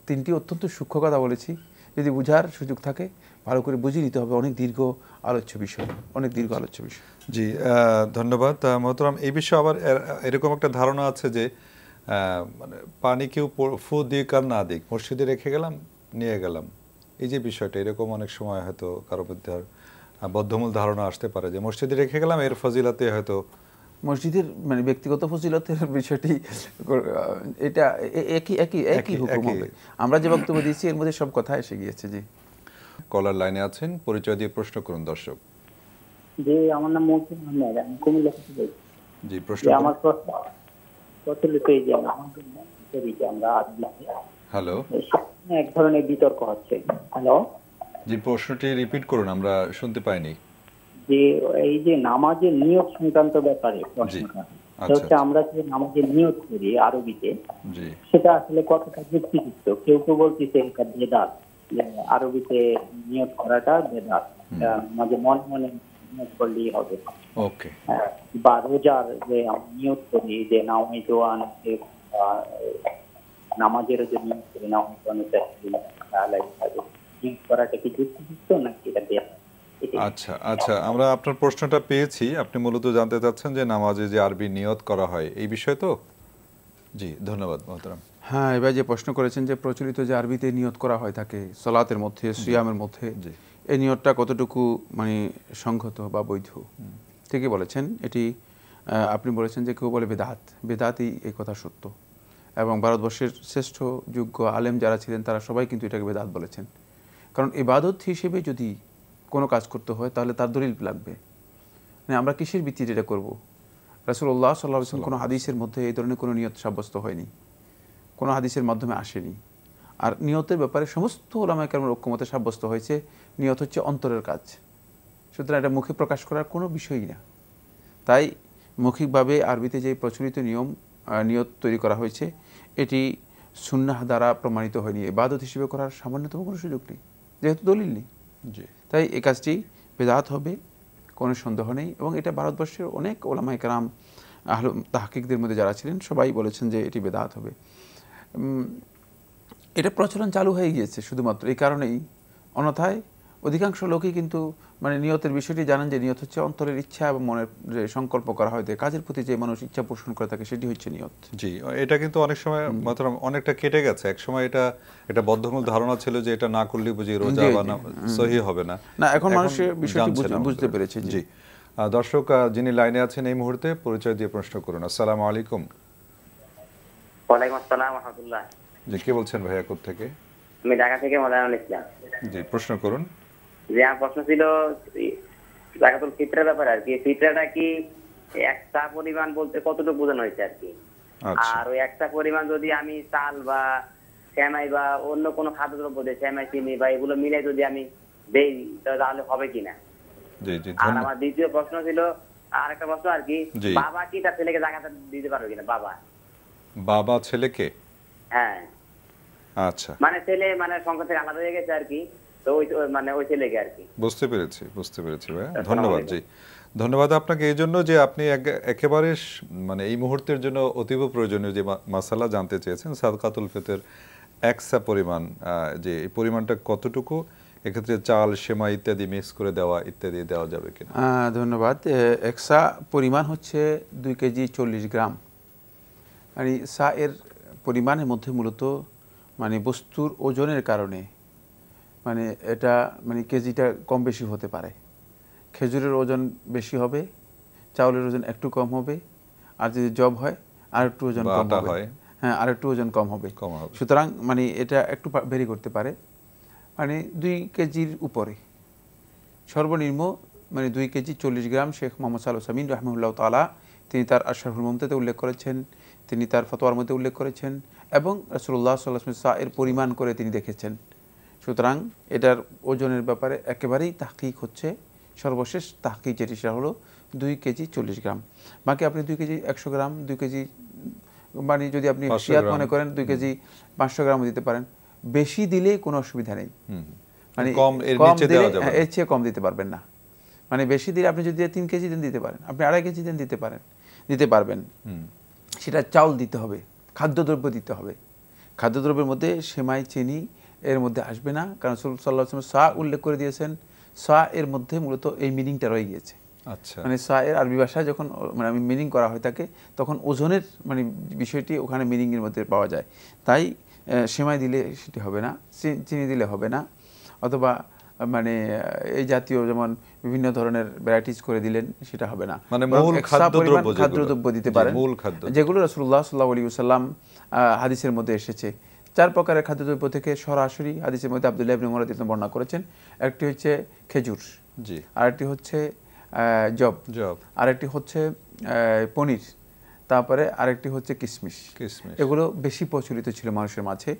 C: তিনটি অত্যন্ত সূক্ষ্ম কথা বলেছি, যদি বুঝার সুযোগ থাকে ভালো করে বুঝে নিতে হবে। অনেক দীর্ঘ আলোচ্য বিষয়, অনেক দীর্ঘ আলোচ্য বিষয়।
B: জি, ধন্যবাদ মোহতারাম। এই বিষয়ে আবার এরকম একটা ধারণা আছে যে মানে পানি কেউ ফু দিক আর না দিক, মসজিদে রেখে গেলাম নিয়ে গেলাম, এই যে বিষয়টা, এরকম অনেক সময় হয়তো কারো মধ্যে বদ্ধমূল ধারণা আসতে পারে যে মসজিদে রেখে গেলাম এর ফজিলাতে হয়তো
C: মসজিদের মানে ব্যক্তিগত ফজিলতের বিষয়টি এটা একই হুকুম হবে। আমরা যে বক্তব্য দিয়েছি এর মধ্যে সব কথা এসে গিয়েছে। জি,
B: কলার লাইনে আছেন, পরিচয় দিয়ে প্রশ্ন করুন দর্শক।
I: জি, আমার নাম মহসিন আহমেদ, আমি কুমিল্লা থেকে বলছি।
B: জি, প্রশ্ন।
I: আমার প্রশ্ন প্রচলিত এই যে আমরা
B: হ্যালো,
I: এক ধরনের বিতর্ক হচ্ছে। হ্যালো,
B: জি, প্রশ্নটি রিপিট করুন, আমরা শুনতে পাইনি।
I: যে এই যে নামাজের নিয়ত সংক্রান্ত ব্যাপারে প্রশ্নটা হচ্ছে, আমরা যে নামাজের নিয়ত করি আরবিতে, সেটা আসলে কতটা যুক্তিযুক্ত? কেউ কেউ বলতেছে এটা বেদাত, আরবিতে নিয়ত করাটা বেদাত, আমাদের মনে মনে নিয়ত করলেই হবে।
B: ওকে।
I: বা রোজার যে নিয়ত করি যে নামাইতোয়ান, নামাজেরও যে নিয়ত করি নামাইতোয়ান, নিয়ত করাটা কি যুক্তিযুক্ত নাকি এটা বেদাত?
B: আচ্ছা আচ্ছা, আমরা আপনার প্রশ্নটা পেয়েছি। আপনি মূলত জানতে চাচ্ছেন যে নামাজে যে আরবি নিয়ত করা হয় এই বিষয় তো? জি, ধন্যবাদ মোহতারাম।
C: হ্যাঁ, এবার যে প্রশ্ন করেছেন যে প্রচলিত যে আরবিতে নিয়ত করা হয় থাকে সালাতের মধ্যে, সিয়ামের মধ্যে, এই নিয়তটা কতটুকু মানে সংগত বা বৈধ? ঠিকই বলেছেন। এটি আপনি বলেছেন যে কেউ বলে বেদাত, বেদাতই এই কথা সত্য। এবং ভারতবর্ষের শ্রেষ্ঠ যোগ্য আলেম যারা ছিলেন তারা সবাই কিন্তু এটাকে বেদাত বলেছেন। কারণ ইবাদত হিসেবে যদি কোনো কাজ করতে হয় তাহলে তার দলিল লাগবে। মানে আমরা কিসের ভিত্তিতে এটা করবো? রাসূলুল্লাহ সাল্লাল্লাহু আলাইহি ওয়াসাল্লাম কোনো হাদিসের মধ্যে এই ধরনের কোনো নিয়ত সাব্যস্ত হয়নি, কোনো হাদিসের মাধ্যমে আসেনি। আর নিয়তের ব্যাপারে সমস্ত উলামায়ে কেরামের ঐক্যমতে সাব্যস্ত হয়েছে নিয়ত হচ্ছে অন্তরের কাজ, সুতরাং এটা মুখে প্রকাশ করার কোনো বিষয়ই না। তাই মৌখিকভাবে আরবিতে যে প্রচলিত নিয়ত তৈরি করা হয়েছে এটি সুন্নাহ দ্বারা প্রমাণিত হয়নি, ইবাদত হিসেবে করার সামান্যতম কোনো সুযোগ নেই, যেহেতু দলিল নেই। তাই এই কাজটি বেদাত হবে, কোনো সন্দেহ নেই। এবং এটা ভারতবর্ষের অনেক ওলামায়ে কেরাম আহলে তাহকিকদের মধ্যে যারা ছিলেন সবাই বলেছেন যে এটি বেদাত হবে। এটা প্রচলন চালু হয়ে গিয়েছে শুধুমাত্র এই কারণেই, অন্যথায় অধিকাংশ লোকই কিন্তু মানে নিয়তের বিষয়টি জানেন যে নিয়ত হচ্ছে অন্তরের ইচ্ছা এবং মনের যে সংকল্প করা হয় কাজের প্রতি যে মানুষ ইচ্ছা পোষণ করে থাকে সেটি হচ্ছে নিয়ত।
B: জি, এটা কিন্তু অনেক সময় অনেকটা কেটে গেছে। এক সময় এটা বদ্ধমূল ধারণা ছিল যে এটা না করলে বুঝি রোজা বা সহিহ হবে না।
C: না, এখন মানুষের বিষয়টি বুঝতে পেরেছে।
B: জি, দর্শক যিনি লাইনে আছেন এই মুহূর্তে পরিচয় দিয়ে প্রশ্ন করুন। আসসালামু আলাইকুম।
D: ওয়ালাইকুম আসসালাম ওয়া রাহমাতুল্লাহ।
B: জি, কে বলছেন ভাইয়া, কোথা থেকে?
D: আমি ঢাকা থেকে মোলায়েমুল ইসলাম।
B: জি, প্রশ্ন করুন।
D: যে আমার প্রশ্ন ছিল যাকাতুল ফিতরার ব্যাপারে আর কি। ফিতরাটা কি একটা পরিমাণ বলতে কতটুকু বোঝানো হয়েছে আর কি? আর ওই একটা পরিমাণ যদি আমি চাল বা সেমাই বা অন্য কোনো খাদ্যদ্রব্য দিয়ে সেমাই, চিনি বা এগুলো মিলে যদি আমি দেই তাহলে হবে কিনা? আর আমার দ্বিতীয় প্রশ্ন ছিল, আর একটা প্রশ্ন আর কি, বাবা কি তার ছেলেকে যাকাত দিতে পারবে কিনা? বাবা ছেলেকে? হ্যাঁ, আচ্ছা, মানে ছেলে মানে সংসার থেকে আলাদা হয়ে গেছে আর কি, তো ওই মানে ওই ছেলেকে আর কি। বুঝতে পেরেছি ভাই, ধন্যবাদ। জি, ধন্যবাদ আপনাকে এই জন্য যে আপনি একেবারে মানে এই মুহূর্তের জন্য অতীব প্রয়োজনীয় যে মাসালা জানতে চেয়েছেন। সাদকাতুল ফিতর একসা পরিমাণ, যে এই পরিমাণটা কতটুকু, এক্ষেত্রে চাল, সেমাই ইত্যাদি মিক্স করে দেওয়া ইত্যাদি দেওয়া যাবে কিনা?
C: ধন্যবাদ। একসা পরিমাণ হচ্ছে 2 কেজি 40 গ্রাম। মানে সা এর পরিমাণের মধ্যে মূলত মানে বস্তুর ওজনের কারণে মানে এটা মানে কেজিটা কম বেশি হতে পারে। খেজুরের ওজন বেশি হবে, চাউলের ওজন একটু কম হবে, আর যদি জব হয় আর একটু ওজন কম হবে, হ্যাঁ আর একটু ওজন কম হবে। সুতরাং মানে এটা একটু ভেরি করতে পারে, মানে 2 কেজির উপরে সর্বনিম্ন, মানে 2 কেজি 40 গ্রাম। শেখ মোহাম্মদ সালেহ সামিন রাহমাহুল্লাহ তাআলা তিনি তার আশরাফুল মুমতাতে উল্লেখ করেছেন, তিনি তার ফতোয়ার মধ্যে উল্লেখ করেছেন, এবং রাসূলুল্লাহ সাল্লাল্লাহু আলাইহি ওয়াসাল্লাম এর পরিমাণ করে তিনি দেখেছেন। সুতরাং এটার ওজনের ব্যাপারে একেবারেই তাহকিক হচ্ছে, সর্বশেষ তাহকিক যেটি সেটা হলো 2 কেজি 40 গ্রাম। বাকি আপনি 2 কেজি 100 গ্রাম, 2 কেজি মানে যদি আপনি হিয়াত মনে করেন 2 কেজি 500 গ্রামও দিতে পারেন, বেশি দিলে কোনো অসুবিধা নেই। মানে কম দিলে এর চেয়ে কম দিতে পারবেন না। মানে বেশি দিলে আপনি যদি 3 কেজি দেন দিতে পারেন, আপনি 2.5 কেজি দেন দিতে পারবেন। সেটা চাউল দিতে হবে, খাদ্যদ্রব্য দিতে হবে। খাদ্যদ্রব্যের মধ্যে সেমাই, চিনি এর মধ্যে আসবে না, কারণ রাসূল সাল্লাল্লাহু আলাইহি ওয়াসাল্লাম সা উল্লেখ করে দিয়েছেন। সা এর মধ্যে মূলত এই মিনিংটা রয়ে গিয়েছে। আচ্ছা, মানে সা এর আরবি ভাষায় যখন মানে মিনিং করা হয় থাকে, তখন ওজনের মানে বিষয়টি ওখানে মিনিংয়ের মধ্যে পাওয়া যায়। তাই সেমাই দিলে সেটি হবে না, চিনি দিলে হবে না, অথবা মানে এই জাতীয় যেমন বিভিন্ন ধরনের ভ্যারাইটিস করে দিলেন সেটা হবে না। মানে মূল খাদ্যদ্রব্য দিতে পারেন, যেগুলো রাসূলুল্লাহ সাল্লাল্লাহু আলাইহি ওয়াসাল্লাম হাদিসের মধ্যে এসেছে। 4 প্রকারের খাদ্যদ্রব্য থেকে সরাসরি হাদিসের মধ্যে আব্দুল্লাহ ইবনে উমর রাদিয়াল্লাহু বর্ণনা করেছেন। একটি হচ্ছে খেজুর, জি, আরেকটি হচ্ছে জব, আরেকটি হচ্ছে পনির, তারপরে আরেকটি হচ্ছে কিশমিশ। এগুলো বেশি প্রচলিত ছিল মানুষের মাঝে।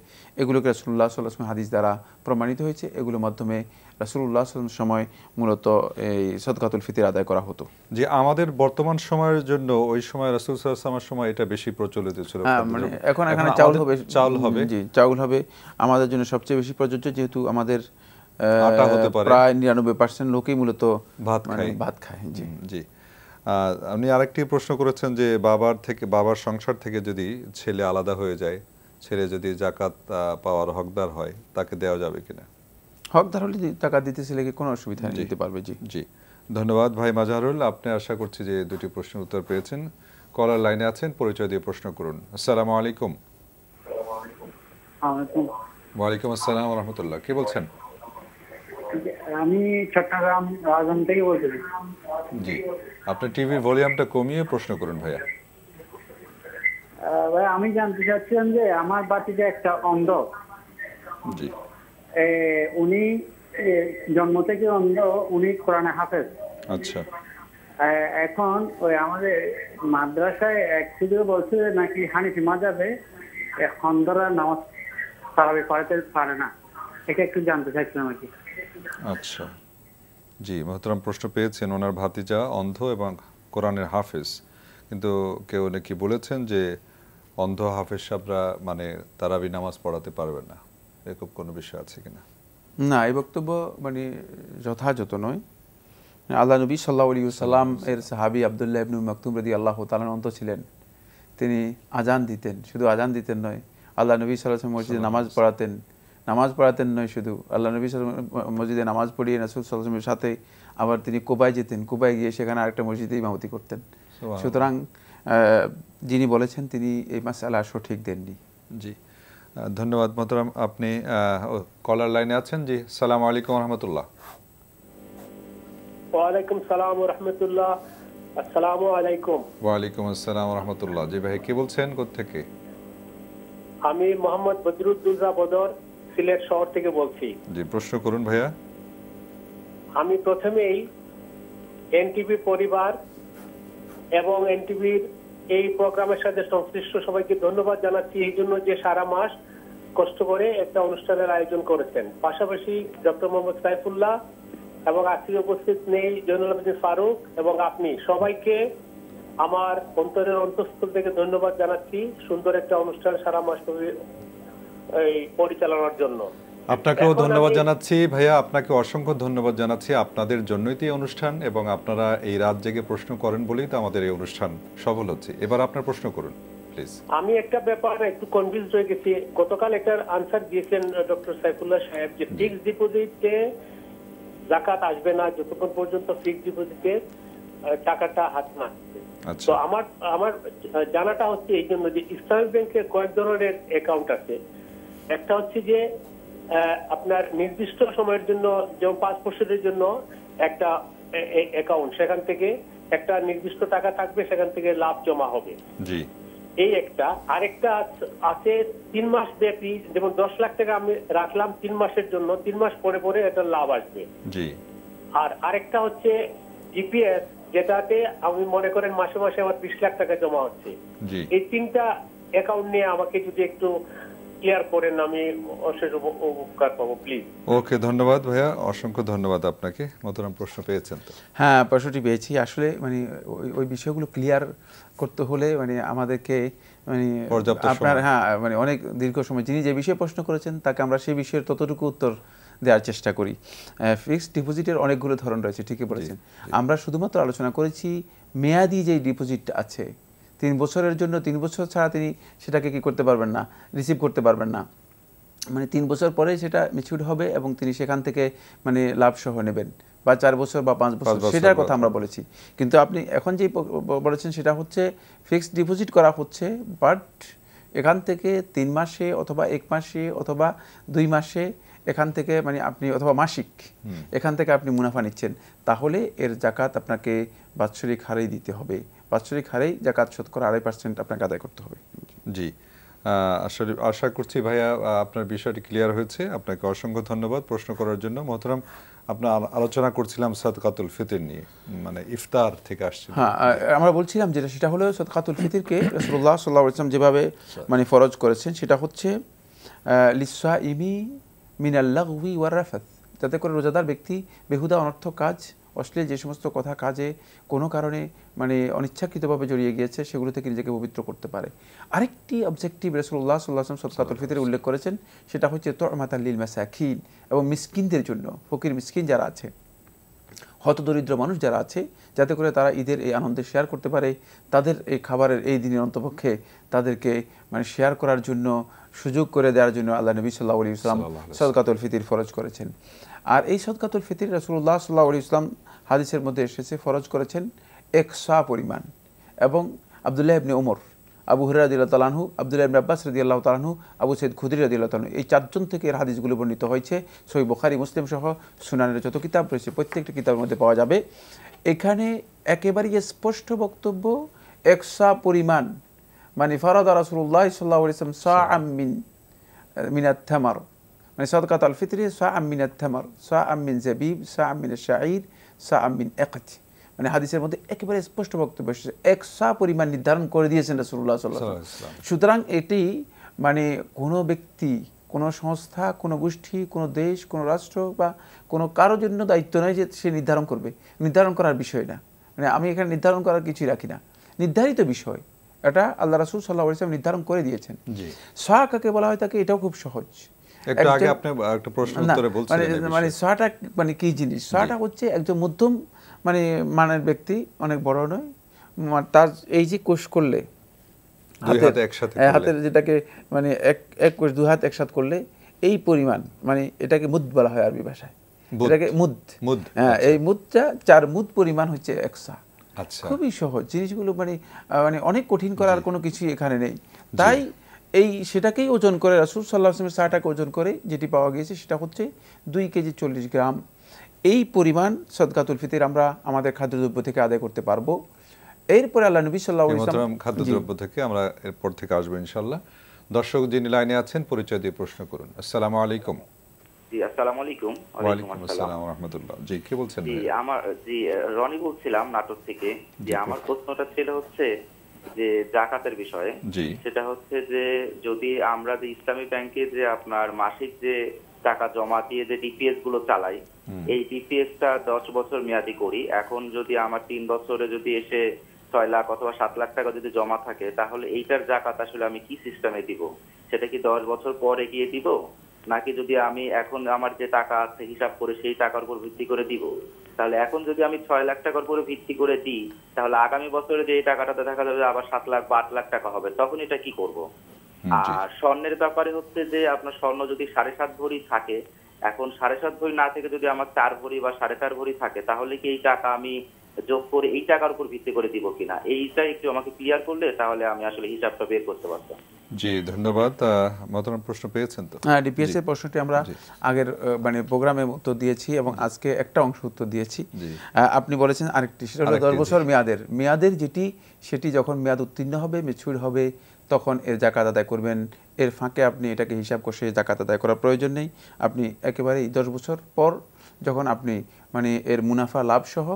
C: এগুলোকে রাসূলুল্লাহ সাল্লাল্লাহু আলাইহি ওয়াসাল্লাম হাদিস দ্বারা প্রমাণিত হয়েছে। এগুলোর মাধ্যমে রাসূলুল্লাহ সাল্লাল্লাহু আলাইহি ওয়াসাল্লাম সময় মূলত এই সাদকাতুল ফিতর আদায় করা হতো। যে আমাদের বর্তমান সময়ের জন্য ওই সময় রাসূল সাল্লাল্লাহু আলাইহি ওয়াসাল্লামের সময় এটা বেশি প্রচলিত ছিল। মানে এখন এখানে চাউল হবে, জি চাউল হবে আমাদের জন্য সবচেয়ে বেশি প্রযোজ্য, যেহেতু আমাদের আটা হতে পারে প্রায় 99% লোকই মূলত ভাত খায়। জি জি। আপনি আরেকটি প্রশ্ন করেছেন যে বাবার সংসার থেকে যদি ছেলে আলাদা হয়ে যায়, ছেলে যদি যাকাত পাওয়ার হকদার হয়, তাকে দেওয়া যাবে কিনা? হকদার হলে টাকা দিতে ছেলেকে কোনো অসুবিধা নেই, দিতে পারবে। জি জি, ধন্যবাদ ভাই মাজারুল। আপনি আশা করছি যে 2টি প্রশ্নের উত্তর পেয়েছেন। কলার লাইনে আছেন, পরিচয় দিয়ে প্রশ্ন করুন। আসসালামু আলাইকুম। ওয়ালাইকুম আসসালাম ওয়া রাহমাতুল্লাহ। কে বলছেন?
J: আমি চট্টগ্রাম রাজধানী থেকে বলছি।
B: জি, আপনার টিভির ভলিউমটা কমিয়ে প্রশ্ন করুন ভাইয়া।
J: ভাই আমি জানতে চাচ্ছিলাম যে আমার বাড়িতে একটা অন্ধ,
B: জি,
J: উনি জন্ম থেকে অন্ধ, উনি কোরআনে হাফেজ।
B: আচ্ছা,
J: এখন ওই আমাদের মাদ্রাসায় এক সুযোগ বলছে নাকি হানিফি মাযহাবে অন্ধরা নামাজ তারাবি পড়াতে পারে না, এটা একটু জানতে চাইছিলাম আর কি।
B: আচ্ছা, জি, মোহতারাম প্রশ্ন পেয়েছেন। ওনার ভাতিজা অন্ধ এবং কোরআনের হাফেজ, কিন্তু কেউ নাকি বলেছেন যে অন্ধ হাফেজ সাহেবরা মানে তারাবি নামাজ পড়াতে পারবে না, এরকম কোনো বিষয় আছে কিনা?
C: না, এই বক্তব্য মানে যথাযথ নয়। আল্লাহ নবী সাল্লাল্লাহু আলাইহি ওয়াসাল্লাম এর সাহাবী আব্দুল্লাহ ইবনে মাকতুম রাদিয়াল্লাহু তাআলা অন্ধ ছিলেন। তিনি আজান দিতেন, শুধু আজান দিতেন নয়, আল্লাহ নবী সাল্লাল্লাহু আলাইহি ওয়াসাল্লাম মসজিদে নামাজ পড়াতেন নয় শুধু, আল্লাহ নবী সাল্লাল্লাহু আলাইহি ওয়াসাল্লাম মসজিদে নামাজ পড়িয়ে রাসূল সাল্লাল্লাহু আলাইহি ওয়াসাল্লামের সাথে আবার তিনি কুবায় যেতেন, কুবায় গিয়ে সেখানে আরেকটা মসজিদে ইমামতি করতেন। সুতরাং যিনি বলেছেন তিনি এই মাসআলা সঠিক দেননি।
B: জি, ধন্যবাদ মোহতারাম। আপনি কলার লাইনে আছেন। জি, আসসালামু আলাইকুম ওয়া রাহমাতুল্লাহ।
K: ওয়ালাইকুম সালাম ওয়া রাহমাতুল্লাহ। আসসালামু আলাইকুম।
B: ওয়ালাইকুম আসসালাম ওয়া রাহমাতুল্লাহ। জি ভাই, কে বলছেন, কোথা থেকে?
K: আমি মোহাম্মদ বদরুদ্দোজা বদর, সিলেট শহর থেকে বলছি।
B: জি, প্রশ্ন করুন ভাইয়া।
K: আমি প্রথমেই এনটিভি পরিবার এবং এনটিভির এই প্রোগ্রামের সাথে সংশ্লিষ্ট সবাইকে ধন্যবাদ জানাচ্ছি এই জন্য যে সারা মাস কষ্ট করে একটা অনুষ্ঠানের আয়োজন করেছেন। পাশাপাশি ডক্টর মোহাম্মদ সাইফুল্লাহ এবং আজকে উপস্থিত নেই জয়নুল আবেদিন ফারুক এবং আপনি সবাইকে আমার অন্তরের অন্তঃস্থল থেকে ধন্যবাদ জানাচ্ছি সুন্দর একটা অনুষ্ঠান সারা মাস এই পরিচালনার জন্য।
B: আপনাকেও ধন্যবাদ জানাচ্ছি ভাইয়া, আপনাকে অসংখ্য ধন্যবাদ জানাচ্ছি। আপনাদের জন্যই তো এই অনুষ্ঠান এবং আপনারা এই রাত জেগে প্রশ্ন করেন বলেই তো আমাদের এই অনুষ্ঠান সফল হচ্ছে। এবার আপনার প্রশ্ন করুন প্লিজ।
K: আমি একটা ব্যাপারে একটু কনফিউজ হয়ে গেছি। গতকাল একটা আনসার দিয়েছেন ডক্টর সাইফুল্লাহ সাহেব যে ফিক্সড ডিপোজিটে যাকাত আসবে না যতক্ষণ পর্যন্ত ফিক্সড ডিপোজিটে টাকাটা হাত না আসবে। তো আমার জানাটা হচ্ছে এই জন্য যে ইসলামিক ব্যাংকে কয়েক ধরনের অ্যাকাউন্ট আছে। একটা হচ্ছে যে আপনার নির্দিষ্ট সময়ের জন্য, যেমন 5 বছরের জন্য একটা অ্যাকাউন্ট, সেখান থেকে একটা নির্দিষ্ট টাকা থাকবে, সেখান থেকে লাভ জমা হবে।
B: জি।
K: এই একটা। আরেকটা আছে 3 মাস ব্যাপী, যেমন 10 লাখ টাকা আমি রাখলাম 3 মাসের জন্য, 3 মাস পরে পরে এটা লাভ আসবে।
B: জি।
K: আর আরেকটা হচ্ছে জিপিএস, যেটাতে আমি মনে করেন মাসে মাসে আমার 20 লাখ টাকা জমা হচ্ছে। এই 3টা অ্যাকাউন্ট নিয়ে আমাকে যদি একটু ক্লিয়ার করেন আমি অশেষ উপকার পাবো প্লিজ।
B: ওকে, ধন্যবাদ ভাইয়া, অসংখ্য ধন্যবাদ আপনাকে। মোহতারাম প্রশ্ন পেয়েছেন তো?
C: হ্যাঁ, প্রশ্নটি পেয়েছি। আসলে মানে ওই বিষয়গুলো ক্লিয়ার করতে হলে মানে আমাদেরকে মানে আপনার মানে অনেক দীর্ঘ সময়, যিনি যে বিষয়ে প্রশ্ন করেছেন তাকে আমরা সেই বিষয়ের ততটুকু উত্তর দেওয়ার চেষ্টা করি। ফিক্সড ডিপোজিটের অনেকগুলো ধরন রয়েছে, ঠিকই বলেছেন। আমরা শুধুমাত্র আলোচনা করেছি মেয়াদি যে ডিপোজিট আছে 3 বছরের জন্য, 3 বছর ছাড়া তিনি সেটাকে কি করতে পারবেন না, রিসিভ করতে পারবেন না। মানে 3 বছর পরে সেটা ম্যাচিউর হবে এবং তিনি সেখান থেকে মানে লাভ সহ নেবেন, বা 4 বছর বা 5 বছর, সেটার কথা আমরা বলেছি। কিন্তু আপনি এখন যে বলেছেন সেটা হচ্ছে ফিক্সড ডিপোজিট করা হচ্ছে, বাট এখান থেকে 3 মাসে অথবা 1 মাসে অথবা 2 মাসে এখান থেকে মানে আপনি, অথবা মাসিক, এখান থেকে আপনি মুনাফা নিচ্ছেন, তাহলে এর জাকাত আপনাকে বাৎসরিক হারেই দিতে হবে। বাৎসরিক হারেই জাকাত শতকরা 2.5% আপনাকে আদায় করতে হবে।
B: জি, আসলে আশা করছি ভাইয়া আপনার বিষয়টি ক্লিয়ার হয়েছে। আপনাকে অসংখ্য ধন্যবাদ প্রশ্ন করার জন্য। মোহতারাম, আপনার আলোচনা করছিলাম সাদকাতুল ফিতর নিয়ে, মানে ইফতার থেকে আসছে।
C: হ্যাঁ, আমরা বলছিলাম যেটা, সেটা হলো সাদকাতুল ফিতরকে রাসূলুল্লাহ সাল্লাল্লাহু আলাইহি ওয়াসাল্লাম যেভাবে মানে ফরজ করেছেন সেটা হচ্ছে লিসাইমি মিনাল লাগউই ওয়ার রাফাত, যাতে করে রোজাদার ব্যক্তি বেহুদা অনর্থক কাজ, অশ্লীল যে সমস্ত কথা কাজে কোনো কারণে মানে অনিচ্ছাকৃতভাবে জড়িয়ে গিয়েছে সেগুলো থেকে নিজেকে পবিত্র করতে পারে। আরেকটি অবজেক্টিভ রাসূলুল্লাহ সাল্লাল্লাহু আলাইহি ওয়াসাল্লাম সাদকাতুল ফিতরে উল্লেখ করেছেন, সেটা হচ্ছে তু'মাতাল লিল মাসাকিন, এবং মিসকিনদের জন্য, ফকির মিসকিন যারা আছে, হতদরিদ্র মানুষ যারা আছে, যাতে করে তারা ঈদের এই আনন্দে শেয়ার করতে পারে, তাদের এই খাবারের এই দিনের অন্তপক্ষে তাদেরকে মানে শেয়ার করার জন্য সুযোগ করে দেওয়ার জন্য আল্লাহ নবী সাল্লাল্লাহু আলাইহি ওয়াসাল্লাম সাদকাতুল ফিতর ফরজ করেছেন। আর এই সাদকাতুল ফিতর রাসূলুল্লাহ সাল্লাল্লাহু আলাইহি ওয়াসাল্লাম হাদিসের মধ্যে এসেছে ফরজ করেছেন 1 সা পরিমাণ। এবং আব্দুল্লাহ ইবনে ওমর, আবু হুরায়রা রাদিয়াল্লাহু তাআলা আনহু, আব্দুল্লাহ ইবনে আব্বাস রাদিয়াল্লাহু তাআলা আনহু, আবু সাঈদ খুদরি রাদিয়াল্লাহু তাআলা আনহু, এই 4 জন থেকে এর হাদিসগুলো বর্ণিত হয়েছে। সহিহ বুখারী, মুসলিম সহ সুনানের যত কিতাব রয়েছে প্রত্যেকটি কিতাবের মধ্যে পাওয়া যাবে। এখানে একেবারেই স্পষ্ট বক্তব্য 1 সা পরিমাণ, মানে ফারাদা রাসূলুল্লাহ সাল্লাল্লাহু আলাইহি ওয়াসাল্লাম সাআম মিনাত তামার, মানে সাদকাতুল ফিতর সাআম মিনাত তামার, সাআম মিন জাবিব, সাআম মিন শাঈর, সাআম মিন ইকত। মানে হাদিসের মধ্যে একেবারে স্পষ্ট বক্তব্য এসেছে, 1 সা পরিমাণ নির্ধারণ করে দিয়েছেন রাসূলুল্লাহ সাল্লাল্লাহু আলাইহি ওয়াসাল্লাম। সুতরাং এটি মানে কোনো ব্যক্তি, কোনো সংস্থা, কোনো গোষ্ঠী, কোনো দেশ, কোনো রাষ্ট্র বা কোনো কারোর জন্য দায়িত্ব নয় যে সে নির্ধারণ করবে, নির্ধারণ করার বিষয় না। মানে আমি এখানে নির্ধারণ করার কিছুই রাখি না, নির্ধারিত বিষয় এটা আল্লাহ রাসূল সাল্লাল্লাহু আলাইহি ওয়াসাল্লাম নির্ধারণ করে দিয়েছেন। সা কাকে বলা হয় তাকে, এটাও খুব সহজ।
B: একটু আগে আপনি একটা প্রশ্ন উত্তরে বলছিলেন,
C: মানে সাটা মানে কি জিনিস? সাটা হচ্ছে একজন মধ্যম মানে মানের ব্যক্তি, অনেক বড় নয়, তার এই যে কোষ করলে হাতের যেটাকে মানে এক কোষ 2 হাত একসাথে করলে এই পরিমাণ, মানে এটাকে মুদ বলা হয় আরবি ভাষায়, এটাকে মুদ। হ্যাঁ, এই মুদটা 4 মুদ পরিমাণ হচ্ছে 1 সা। খুবই সহজ জিনিসগুলো, মানে মানে অনেক কঠিন করার কোনো কিছুই এখানে নেই। তাই এই সেটাকেই ওজন করে রাসূল সাল্লাল্লাহু আলাইহি ওয়াসাল্লাম সাটাকে ওজন করে যেটি পাওয়া গিয়েছে সেটা হচ্ছে 2 কেজি 40 গ্রাম। এই পরিমাণ সাদকাতুল ফিতর আমরা আমাদের খাদ্যদ্রব্য থেকে আদায় করতে পারবো। এরপরে আল্লাহ নবী সাল্লাল্লাহু আলাইহি ওয়াসাল্লাম
B: খাদ্যদ্রব্য থেকে আমরা এরপর থেকে আসবো ইনশাআল্লাহ। দর্শক যিনি লাইনে আছেন পরিচয় দিয়ে প্রশ্ন করুন। আসসালামু আলাইকুম।
L: জি, আসসালামু আলাইকুম।
B: ওয়ালাইকুম আসসালাম ওয়া রাহমাতুল্লাহ। জি, কে বলছেন?
L: জি রনি বলছিলাম নাটোর থেকে। যে আমার প্রশ্নটা ছিল হচ্ছে যে জাকাতের বিষয়ে। সেটা হচ্ছে যে যদি আমরা যে ইসলামী ব্যাংকে যে আপনার মাসিক যে টাকা জমা দিয়ে যে ডিপিএস গুলো চালাই, এই ডিপিএসটা 10 বছর মেয়াদি করি, এখন যদি আমার 3 বছরে যদি এসে 6 লাখ অথবা 7 লাখ টাকা যদি জমা থাকে, তাহলে এইটার জাকাত আসলে আমি কি সিস্টেমে দিব? সেটা কি 10 বছর পর এগিয়ে দিব, নাকি যদি আমি এখন আমার যে টাকা আছে হিসাব করে সেই টাকার উপর ভিত্তি করে দিব? তাহলে এখন যদি আমি 6 লাখ টাকার উপরে ভিত্তি করে দিই, তাহলে আগামী বছরে যে এই টাকাটাতে দেখা যাবে আবার 7 লাখ বা 8 লাখ টাকা হবে, তখন এটা কি করব? আর স্বর্ণের ব্যাপারে হচ্ছে যে আপনার স্বর্ণ যদি 7.5 ভরি থাকে, এখন 7.5 ভরি না থেকে যদি আমার 4 ভরি বা 4.5 ভরি থাকে, তাহলে কি এই টাকা আমি যোগ করে এই টাকার উপর ভিত্তি করে দিব কিনা, এইটা একটু আমাকে ক্লিয়ার করলে তাহলে আমি আসলে হিসাবটা বের করতে পারতাম।
B: জি, ধন্যবাদ। মহতরম প্রশ্ন পেয়েছেন তো?
C: হ্যাঁ, ডিপিএস এর প্রশ্নটি আমরা আগের মানে প্রোগ্রামে উত্তর দিয়েছি এবং আজকে একটা অংশ উত্তর দিয়েছি। আপনি বলেছেন আরেকটি, সেটা হলো 10 বছর মেয়াদের যেটি, সেটি যখন মেয়াদ উত্তীর্ণ হবে, ম্যাচিউর হবে, তখন এর জাকাত আদায় করবেন। এর ফাঁকে আপনি এটাকে হিসাব করে জাকাত আদায় করার প্রয়োজন নেই। আপনি একেবারেই 10 বছর পর যখন আপনি মানে এর মুনাফা লাভ সহ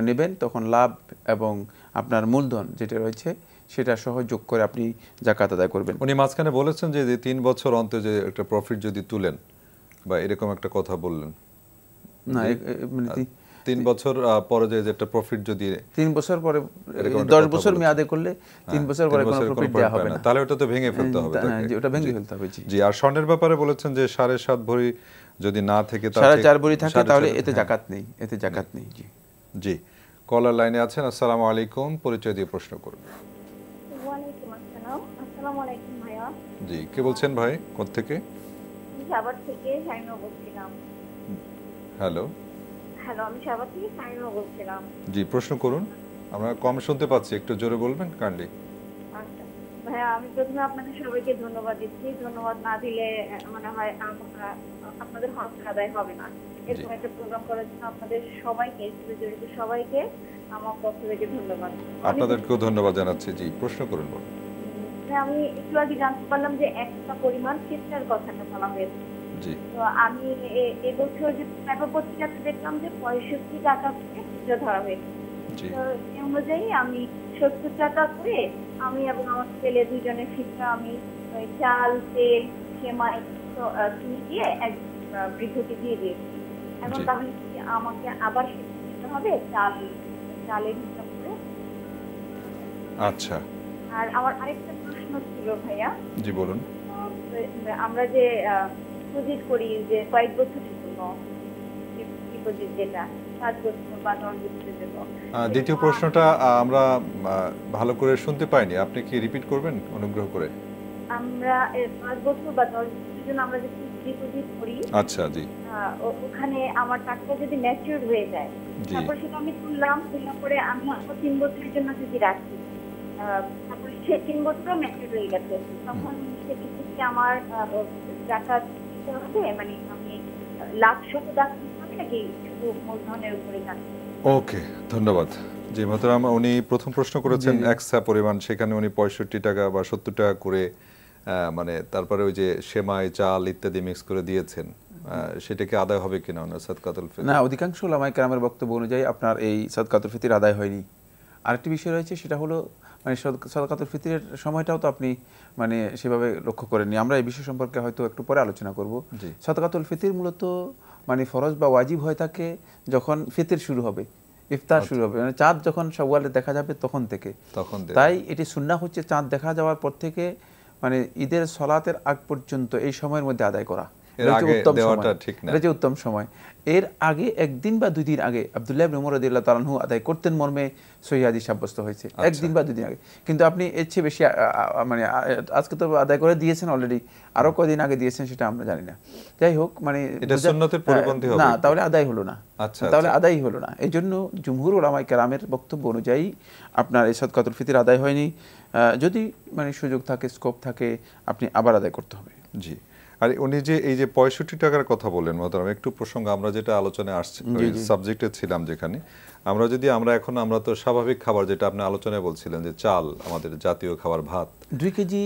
C: নেবেন, তখন লাভ এবং আপনার মূলধন যেটা রয়েছে সেটা সহ যোগ করে আপনি জাকাত আদায় করবেন।
B: উনি মাঝখানে বলেছেন যে 3 বছর অন্তর যে একটা প্রফিট যদি তুলেন বা এরকম একটা কথা বললেন,
C: না
B: 3 বছর পরে যে একটা প্রফিট যদি
C: 3 বছর পরে 10 বছর মেয়াদে করলে 3 বছর পরে কোনো প্রফিট দেওয়া হবে না,
B: তাহলে ওটা তো ভেঙে ফেলতে হবে।
C: হ্যাঁ, ওটা ভেঙে ফেলতে হবে।
B: জি, আর স্বর্ণের ব্যাপারে বলেছেন যে 7.5 ভরি যদি না থেকে
C: 4.5 ভরি থাকে তাহলে এতে জাকাত নেই, এতে জাকাত নেই। জি
B: জি, কলার লাইনে আছেন। আসসালামু আলাইকুম, পরিচয় দিয়ে প্রশ্ন করুন।
M: ওয়ালাইকুম আসসালাম। আসসালামু আলাইকুম ভাইয়া।
B: জি, কে বলছেন ভাই, কোথা থেকে?
M: সাভার থেকে শাইমা বলছিলাম।
B: হ্যালো।
M: হ্যালো, আমি সাভার থেকে শাইমা বলছিলাম।
B: জি, প্রশ্ন করুন। আমরা কম শুনতে পাচ্ছি, একটু জোরে বলবেন কাইন্ডলি।
M: আচ্ছা ভাইয়া, আমি প্রথমে আপনাদের সবাইকে ধন্যবাদ দিচ্ছি। ধন্যবাদ না দিলে মনে হয় আপনাদের হক আদায় হবে না। এরকম একটা প্রোগ্রাম করার জন্য আপনাদের সবাইকে, জড়িত সবাইকে আমার পক্ষ থেকে ধন্যবাদ।
B: আপনাদেরকেও ধন্যবাদ জানাচ্ছি। জি, প্রশ্ন করুন।
M: আমি একটু আগে জানতে পারলাম যে একটা পরিমাণ ফিতরার কথাটা বলা হয়েছে।
B: জি,
M: তো আমি এবছর যে পেপার পত্রিকাতে দেখলাম যে 65 টাকা করে ফিতরা ধরা হয়েছে। তো এই অনুযায়ী আমি 70 টাকা করে আমি এবং আমার ছেলে দুজনের ফিতরা আমি চাল, তেল, সেমাই চিনি দিয়ে এক বৃদ্ধকে দিয়ে দিয়েছি। এখন তাহলে আমাকে আবার দিতে হবে চালের হিসাব করে?
B: আচ্ছা।
M: আর আমার আরেকটা প্রশ্ন ছিল ভাইয়া।
B: জি বলুন।
M: আমরা যে ডিপোজিট করি যে কয়েক বছরের জন্য, ডিপোজিট যেটা 7 বছর বা 10 বছরের জন্য,
B: দ্বিতীয় প্রশ্নটা আমরা ভালো করে শুনতে পাইনি, আপনি কি রিপিট করবেন অনুগ্রহ করে?
M: আমরা 5 বছর বা 10 বছরের জন্য আমরা যে ডিপোজিট করি,
B: আচ্ছা জি,
M: ওখানে আমার টাকাটা যদি ম্যাচিউর হয়ে যায়, তারপর সেটা আমি তুললাম পরে আমি 3 বছরের জন্য যদি রাখি, তারপর সে 3 বছরও ম্যাচিউর হয়ে গেছে, তখন সেক্ষেত্রে আমার জাকাত দিতে হবে? মানে আমি লাভ সহ জাকাত দিতে হবে নাকি শুধু মূলধনের উপরে জাকাত?
B: ওকে, ধন্যবাদ। জি মোহতারাম, উনি প্রথম প্রশ্ন করেছেন এক্সা পরিমাণ, সেখানে উনি 65 টাকা বা 70 টাকা করে মানে তারপরে ওই যে সেমাই, চাল ইত্যাদি মিক্স করে দিয়েছেন, সেটাকে আদায় হবে কিনা ওনার সাদকাতুল ফিতর?
C: না, অধিকাংশ উলামায়ে কেরামের বক্তব্য অনুযায়ী আপনার এই সাদকাতুল ফিতর আদায় হয়নি। আরেকটি বিষয় রয়েছে, সেটা হলো মানে সাদকাতুল ফিতরের সময়টাও তো আপনি মানে সেভাবে লক্ষ্য করেননি। আমরা এই বিষয় সম্পর্কে হয়তো একটু পরে আলোচনা করব। সাদকাতুল ফিতর মূলত মানে ফরজ বা ওয়াজিব হয়ে থাকে যখন ফিতর শুরু হবে, ইফতার শুরু হবে, মানে চাঁদ যখন শাওয়ালে দেখা যাবে তখন থেকে। তাই এটি সুন্নাহ হচ্ছে চাঁদ দেখা যাওয়ার পর থেকে মানে ঈদের সলাতের আগ পর্যন্ত এই সময়ের মধ্যে আদায় করা, এটা উত্তম সময়। এর আগে একদিন বা 2 দিন আগে আব্দুল্লাহ ইবনে উমর রাদিয়াল্লাহু তাআলা আনহু আদায় করতেন মর্মে সহিহ হাদিস সাব্যস্ত হয়েছে, একদিন বা 2 দিন আগে। কিন্তু আপনি এর চেয়ে বেশি মানে আজকে তো আদায় করে দিয়েছেন অলরেডি, আরো কদিন আগে দিয়েছেন সেটা আমরা জানি না। যাই হোক, মানে
B: এটা সুন্নতের পরিপন্থী হবে
C: না, তাহলে আদায় হলো না। তাহলে আদায় হলো না। এই জন্য জুমহুর উলামায়ে কেরামের বক্তব্য অনুযায়ী আপনার এই সাদকাতুল ফিতর আদায় হয়নি। যদি মানে সুযোগ থাকে, স্কোপ থাকে, আপনি আবার আদায় করতে হবে।
B: জি, আর উনি যে এই যে 65 টাকার কথা বললেন মোহতারাম, একটু প্রসঙ্গ আমরা যেটা আলোচনায় আসছে সাবজেক্টে ছিলাম, যেখানে আমরা এখন তো স্বাভাবিক খাবার যেটা আপনি আলোচনায় বলছিলেন যে চাল, আমাদের জাতীয় খাবার ভাত
C: 2 কেজি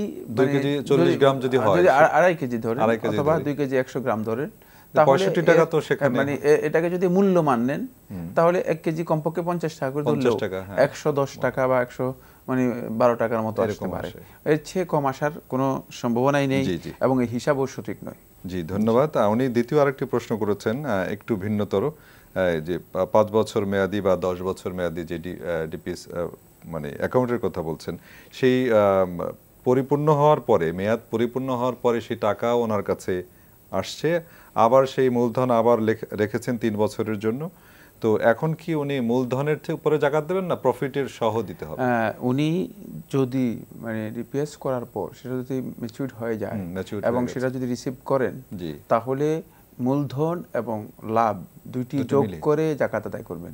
B: 40 গ্রাম যদি হয়,
C: 2.5 কেজি ধরেন অথবা 2 কেজি 100 গ্রাম ধরেন, তাহলে 65 টাকা তো সেখানে মানে এটাকে যদি মূল্য মানেন তাহলে 1 কেজি কমপক্ষে 50 টাকা করে ধরলেও 110 টাকা বা 100 মানে 12 টাকার মতো আসতে পারে। এর চেয়ে কম আসার কোনো সম্ভাবনাই নেই এবং এই হিসাবও সঠিক নয়।
B: জি ধন্যবাদ। উনি দ্বিতীয় আরেকটি প্রশ্ন করেছেন একটু ভিন্নতর, যে 5 বছর মেয়াদি বা 10 বছর মেয়াদি যে ডিপিএস মানে অ্যাকাউন্টের কথা বলছেন, সেই পরিপূর্ণ হওয়ার পরে, মেয়াদ পরিপূর্ণ হওয়ার পরে সেই টাকা ওনার কাছে আসছে, আবার সেই মূলধন আবার রেখেছেন 3 বছরের জন্য। তো এখন কি উনি মূলধনের উপরে জাকাত দেবেন না প্রফিটের সহ দিতে হবে?
C: উনি যদি মানে ডিপিএস করার পর সেটা যদি ম্যাচিউরড হয়ে যায় এবং সেটা যদি রিসিভ করেন, তাহলে মূলধন এবং লাভ দুইটি যোগ করে জাকাত আদায় করবেন।